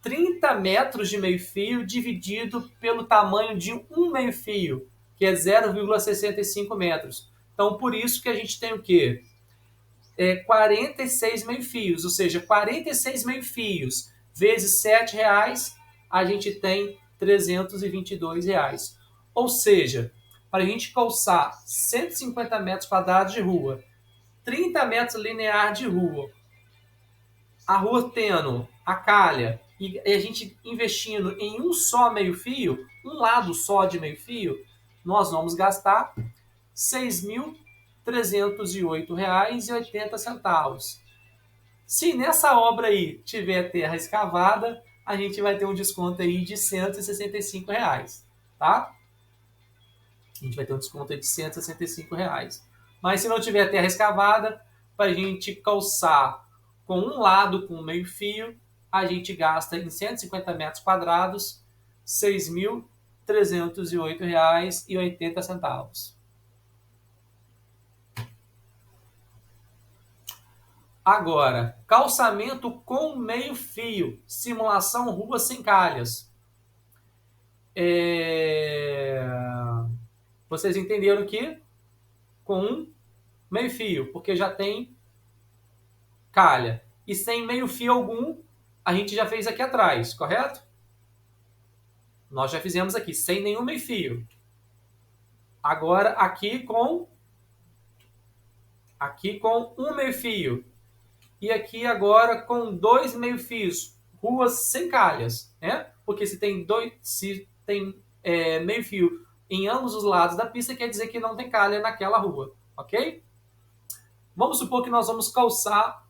S1: 30 metros de meio fio dividido pelo tamanho de um meio fio, que é 0,65 metros. Então, por isso que a gente tem o quê? 46 meio fios, ou seja, 46 meio fios vezes R$ 7, a gente tem R$ 322. Ou seja, para a gente calçar 150 metros quadrados de rua, 30 metros linear de rua, a rua tendo a calha e a gente investindo em um só meio fio, um lado só de meio fio, nós vamos gastar R$ 6.308,80. Se nessa obra aí tiver terra escavada, a gente vai ter um desconto aí de R$ 165, tá? A gente vai ter um desconto aí de R$ 165. Mas se não tiver terra escavada, para a gente calçar com um lado com meio fio, a gente gasta em 150 metros quadrados R$ 6.308,80. Agora, calçamento com meio fio, simulação rua sem calhas. Vocês entenderam que com meio fio, porque já tem calha. E sem meio fio algum, a gente já fez aqui atrás, correto? Nós já fizemos aqui, sem nenhum meio fio. Agora, aqui com um meio fio. E aqui agora com 2 meio fios. Ruas sem calhas, né? Porque se tem meio fio em ambos os lados da pista, quer dizer que não tem calha naquela rua, ok? Vamos supor que nós vamos calçar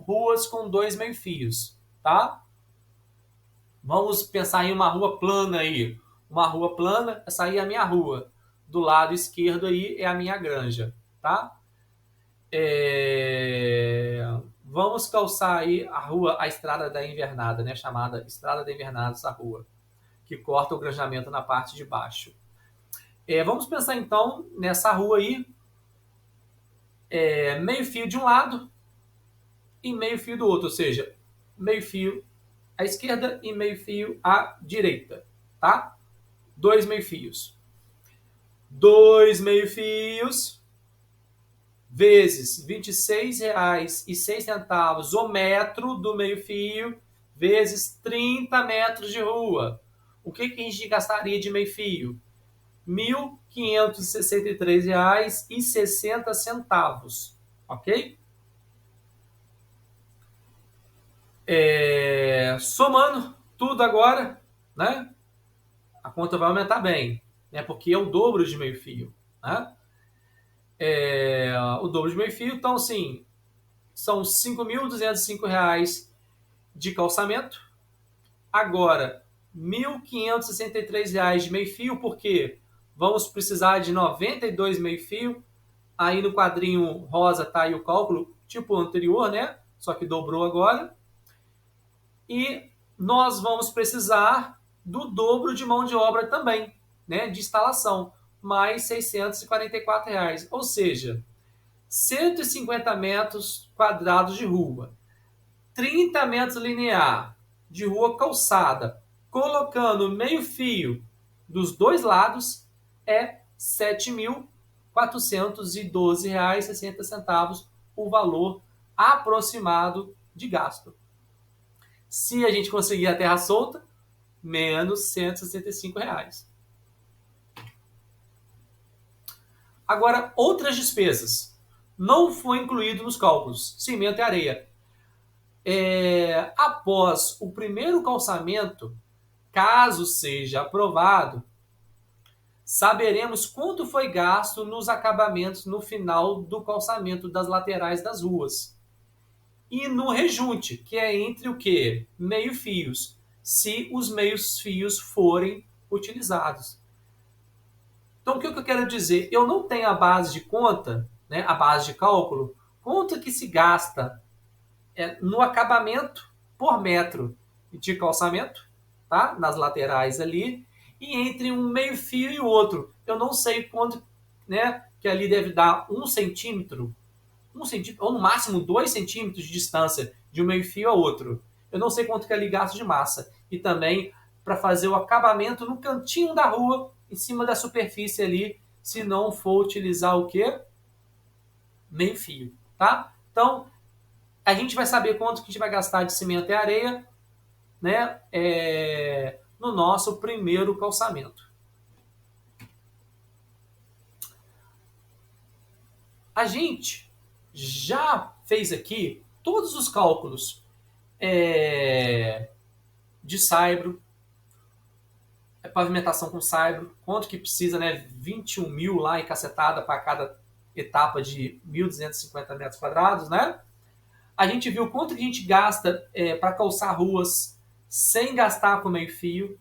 S1: ruas com 2 meio fios, tá? Vamos pensar em uma rua plana aí. Uma rua plana, essa aí é a minha rua. Do lado esquerdo aí é a minha granja, tá? Vamos calçar aí a estrada da invernada, né? Chamada Estrada da Invernada, essa rua, que corta o granjamento na parte de baixo. Vamos pensar então nessa rua aí, meio fio de um lado e meio fio do outro, ou seja, meio fio à esquerda e meio fio à direita, tá? 2 meio fios. 2 meio fios vezes R$ 26,06 o metro do meio fio, vezes 30 metros de rua. O que a gente gastaria de meio fio? R$ 1.563,60, ok? Somando tudo agora, né? A conta vai aumentar bem, né? Porque é o dobro de meio fio, né? O dobro de meio fio, então assim, são R$ 5.205 de calçamento. Agora, R$ 1.563 de meio fio, porque vamos precisar de 92 meio fio. Aí no quadrinho rosa tá aí o cálculo, tipo o anterior, né? Só que dobrou agora. E nós vamos precisar do dobro de mão de obra também, né? De instalação, mais R$ 644. Ou seja, 150 metros quadrados de rua, 30 metros linear de rua calçada, colocando meio fio dos dois lados, é R$ 7.412,60 o valor aproximado de gasto. Se a gente conseguir a terra solta, menos R$ 165. Agora, outras despesas. Não foi incluído nos cálculos. Cimento e areia. Após o primeiro calçamento, caso seja aprovado, saberemos quanto foi gasto nos acabamentos no final do calçamento das laterais das ruas. E no rejunte, que é entre o quê? Meio fios, se os meios fios forem utilizados. Então, o que eu quero dizer? Eu não tenho a base de conta, né, a base de cálculo, quanto que se gasta no acabamento por metro de calçamento, tá? Nas laterais ali, e entre um meio fio e o outro. Eu não sei quanto, né, que ali deve dar 1 centímetro, ou no máximo 2 centímetros de distância de um meio fio a outro. Eu não sei quanto que ali gasta de massa. E também para fazer o acabamento no cantinho da rua, em cima da superfície ali, se não for utilizar o quê? Meio fio, tá? Então, a gente vai saber quanto que a gente vai gastar de cimento e areia, né, no nosso primeiro calçamento. A gente já fez aqui todos os cálculos de saibro, pavimentação com saibro, quanto que precisa, né, 21 mil lá em cacetada para cada etapa de 1.250 metros quadrados, né? A gente viu quanto que a gente gasta para calçar ruas sem gastar com meio fio,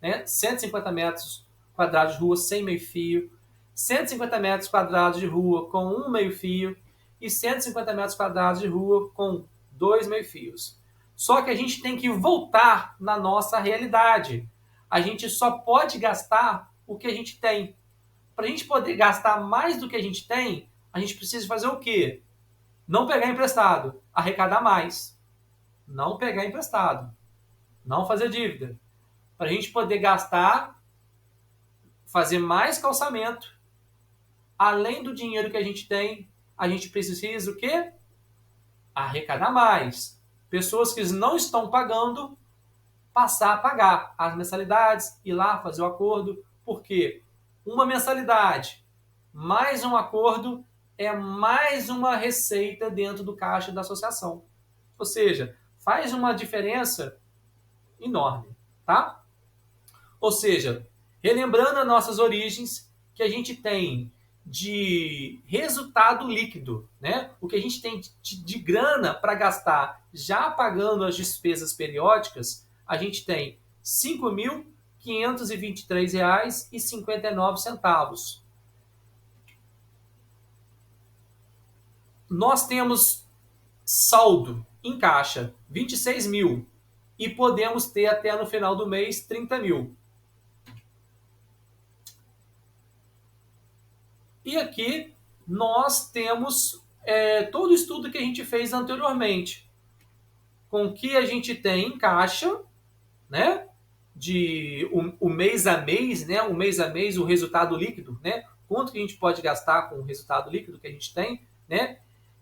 S1: né? 150 metros quadrados de rua sem meio fio, 150 metros quadrados de rua com um meio fio e 150 metros quadrados de rua com 2 meio fios. Só que a gente tem que voltar na nossa realidade. A gente só pode gastar o que a gente tem. Para a gente poder gastar mais do que a gente tem, a gente precisa fazer o quê? Não pegar emprestado, arrecadar mais. Não pegar emprestado, não fazer dívida. Para a gente poder gastar, fazer mais calçamento, além do dinheiro que a gente tem, a gente precisa o quê? Arrecadar mais. Pessoas que não estão pagando, passar a pagar as mensalidades, ir lá fazer o acordo, porque uma mensalidade mais um acordo é mais uma receita dentro do caixa da associação. Ou seja, faz uma diferença enorme, tá? Ou seja, relembrando as nossas origens, que a gente tem de resultado líquido, né? O que a gente tem de grana para gastar já pagando as despesas periódicas, a gente tem R$ 5.523,59. Nós temos saldo em caixa 26 mil e podemos ter até no final do mês 30 mil. E aqui nós temos todo o estudo que a gente fez anteriormente, com o que a gente tem em caixa, né? O mês a mês, né? O mês a mês, o resultado líquido, né? Quanto que a gente pode gastar com o resultado líquido que a gente tem, né?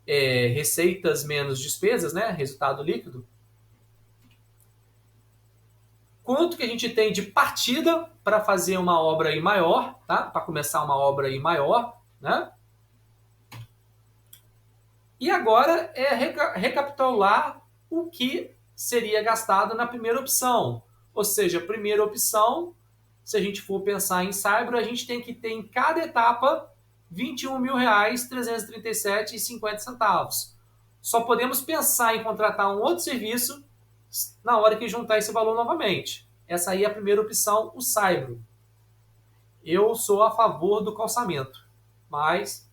S1: Receitas menos despesas, né? Resultado líquido. Quanto que a gente tem de partida para fazer uma obra aí maior, tá? Para começar uma obra aí maior, né? E agora é recapitular o que seria gastado na primeira opção. Ou seja, a primeira opção se a gente for pensar em Saibro, a gente tem que ter em cada etapa R$ 21.337,50. Só podemos pensar em contratar um outro serviço na hora que juntar esse valor novamente. Essa aí é a primeira opção, o Saibro. Eu sou a favor do calçamento, mas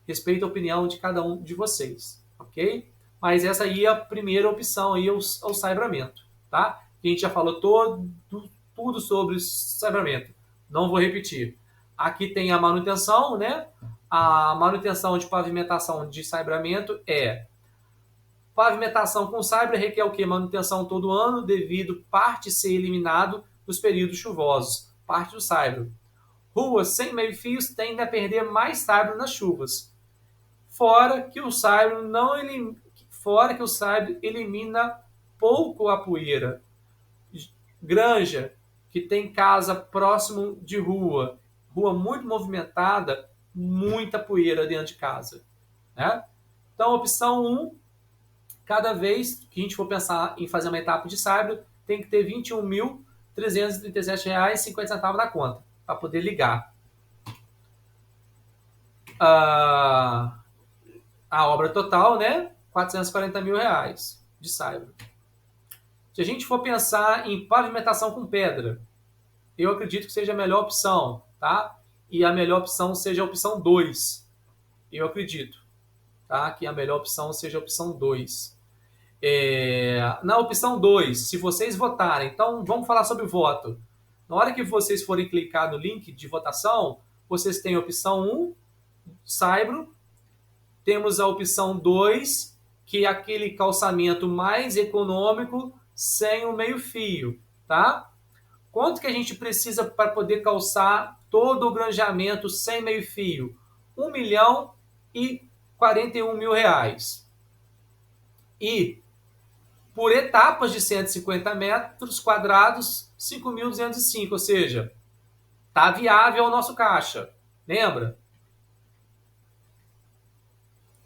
S1: respeito a opinião de cada um de vocês, ok? Mas essa aí é a primeira opção, aí, o saibramento, tá? A gente já falou tudo sobre o saibramento, não vou repetir. Aqui tem a manutenção, né? A manutenção de pavimentação de saibramento é pavimentação com saibra requer o quê? Manutenção todo ano, devido parte ser eliminado nos períodos chuvosos, parte do saibro. Ruas sem meio-fios tendem a perder mais saibro nas chuvas. Fora que o saibro elimina pouco a poeira. Granja que tem casa próximo de rua muito movimentada, muita poeira dentro de casa, né? Então, opção 1, cada vez que a gente for pensar em fazer uma etapa de saibro, tem que ter R$ 21.337,50 na conta para poder ligar. A obra total, né? R$ 440 mil de saibro. Se a gente for pensar em pavimentação com pedra, eu acredito que seja a melhor opção, tá? E a melhor opção seja a opção 2. Eu acredito, tá? Que a melhor opção seja a opção 2. Na opção 2, se vocês votarem, então vamos falar sobre o voto. Na hora que vocês forem clicar no link de votação, vocês têm a opção 1, saibro. Temos a opção 2, que é aquele calçamento mais econômico sem o meio-fio, tá? Quanto que a gente precisa para poder calçar todo o granjeamento sem meio-fio? R$ 1.041.000. E por etapas de 150 metros quadrados, 5.205, ou seja, está viável o nosso caixa. Lembra?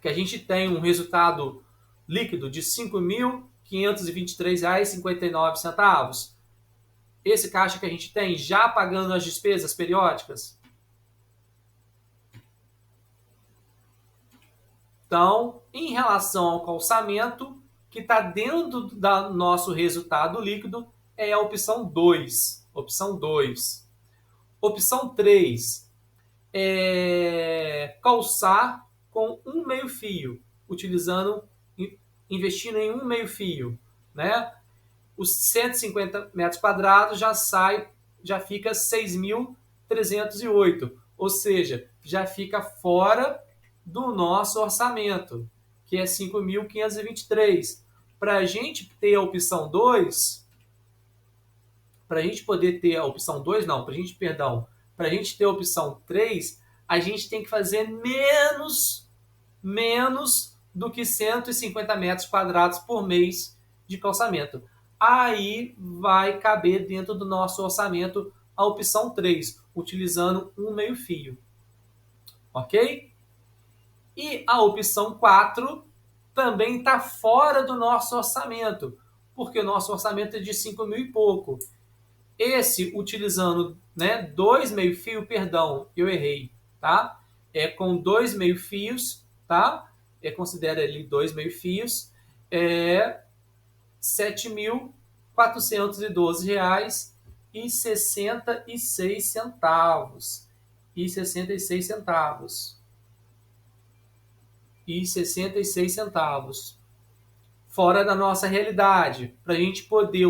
S1: Que a gente tem um resultado líquido de R$ 5.523,59. Esse caixa que a gente tem já pagando as despesas periódicas. Então, em relação ao calçamento, que está dentro do nosso resultado líquido, é a opção 2. Opção 2. Opção 3 é calçar com um meio-fio, investindo em um meio-fio, né? Os 150 metros quadrados já fica 6.308, ou seja, já fica fora do nosso orçamento, que é 5.523. Para a gente ter a opção 2, para a gente poder ter a opção 2, não, para a gente ter a opção 3, a gente tem que fazer menos do que 150 metros quadrados por mês de calçamento. Aí vai caber dentro do nosso orçamento a opção 3, utilizando um meio-fio. Ok? E a opção 4 também está fora do nosso orçamento, porque o nosso orçamento é de 5 mil e pouco. Esse, utilizando, né, 2 meio-fios, perdão, eu errei, tá? É com 2 meio-fios, tá? Considera ali 2 meio-fios, R$ 7.412,66. E 66 centavos. Fora da nossa realidade. Para a gente poder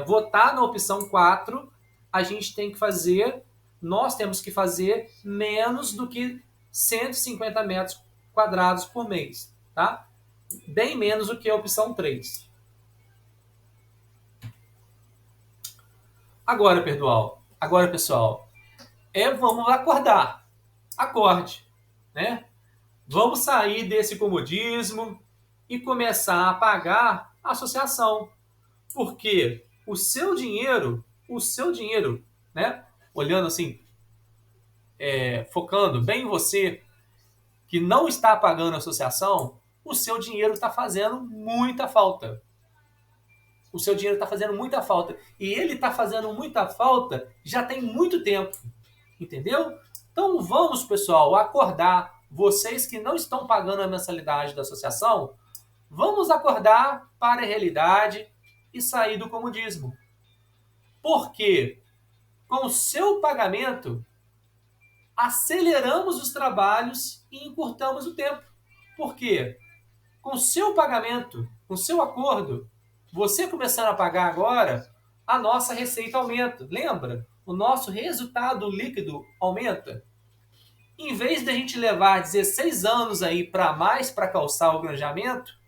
S1: votar na opção 4, nós temos que fazer menos do que 150 metros quadrados por mês, tá? Bem menos do que a opção 3. Agora, pessoal, vamos acordar. Acorde, né? Vamos sair desse comodismo e começar a pagar a associação. Porque o seu dinheiro, né? Olhando assim, focando bem em você, que não está pagando a associação, o seu dinheiro está fazendo muita falta. O seu dinheiro está fazendo muita falta. E ele está fazendo muita falta já tem muito tempo. Entendeu? Então vamos, pessoal, acordar. Vocês que não estão pagando a mensalidade da associação, vamos acordar para a realidade e sair do comodismo. Porque com o seu pagamento, aceleramos os trabalhos e encurtamos o tempo. Por quê? Com o seu pagamento, com o seu acordo, você começando a pagar agora, a nossa receita aumenta. Lembra? O nosso resultado líquido aumenta. Em vez de a gente levar 16 anos aí para mais para calçar o granjeamento,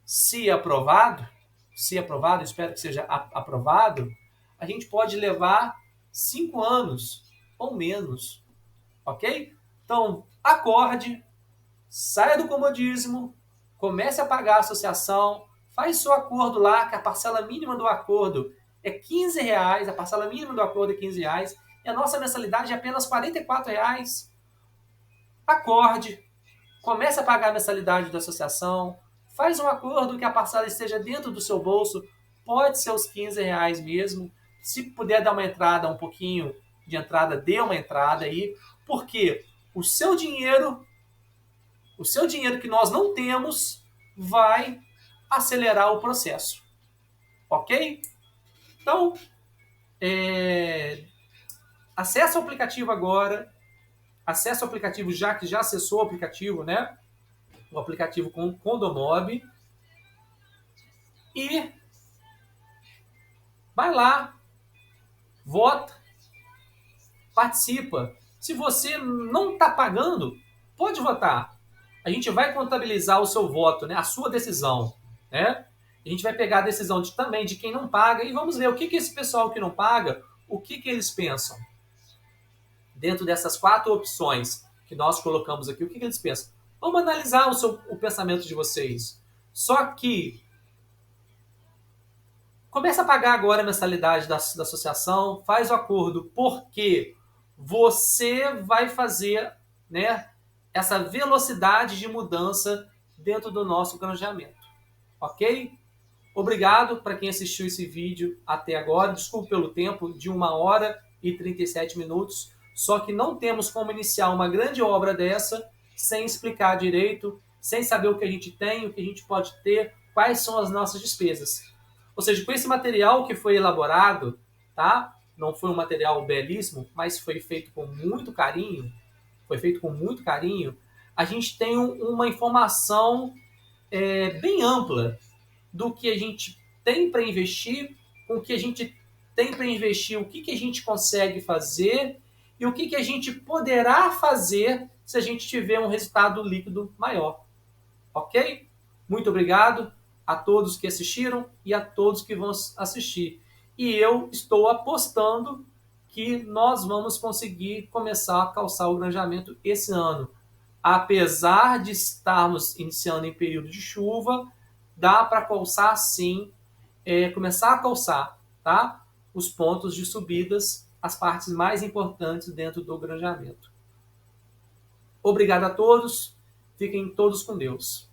S1: se aprovado, espero que seja aprovado, a gente pode levar 5 anos ou menos, ok? Então, acorde, saia do comodismo, comece a pagar a associação, faz seu acordo lá, que a parcela mínima do acordo é R$15, a parcela mínima do acordo é R$15, e a nossa mensalidade é apenas R$44. Acorde, comece a pagar a mensalidade da associação, faz um acordo que a parcela esteja dentro do seu bolso, pode ser os R$15 mesmo. Se puder dar uma entrada, um pouquinho de entrada, dê uma entrada aí, porque o seu dinheiro que nós não temos, vai acelerar o processo. Ok? Então, acesse o aplicativo agora, acesse o aplicativo já que já acessou o aplicativo, né? O aplicativo com Condomob. E vai lá, vota, participa. Se você não está pagando, pode votar. A gente vai contabilizar o seu voto, né? A sua decisão, né? A gente vai pegar a decisão também de quem não paga e vamos ver o que esse pessoal que não paga, o que eles pensam. Dentro dessas 4 opções que nós colocamos aqui, o que eles pensam? Vamos analisar o pensamento de vocês. Só que começa a pagar agora a mensalidade da associação, faz o acordo, porque você vai fazer, né, essa velocidade de mudança dentro do nosso granjeamento. Ok? Obrigado para quem assistiu esse vídeo até agora. Desculpe pelo tempo de 1 hora e 37 minutos. Só que não temos como iniciar uma grande obra dessa sem explicar direito, sem saber o que a gente tem, o que a gente pode ter, quais são as nossas despesas. Ou seja, com esse material que foi elaborado, tá? Não foi um material belíssimo, mas foi feito com muito carinho. A gente tem uma informação bem ampla do que a gente tem para investir, com o que a gente tem para investir, o que a gente consegue fazer e o que a gente poderá fazer se a gente tiver um resultado líquido maior. Ok? Muito obrigado a todos que assistiram e a todos que vão assistir. E eu estou apostando que nós vamos conseguir começar a calçar o granjeamento esse ano. Apesar de estarmos iniciando em período de chuva, dá para calçar sim, começar a calçar, tá? Os pontos de subidas, as partes mais importantes dentro do granjeamento. Obrigado a todos, fiquem todos com Deus.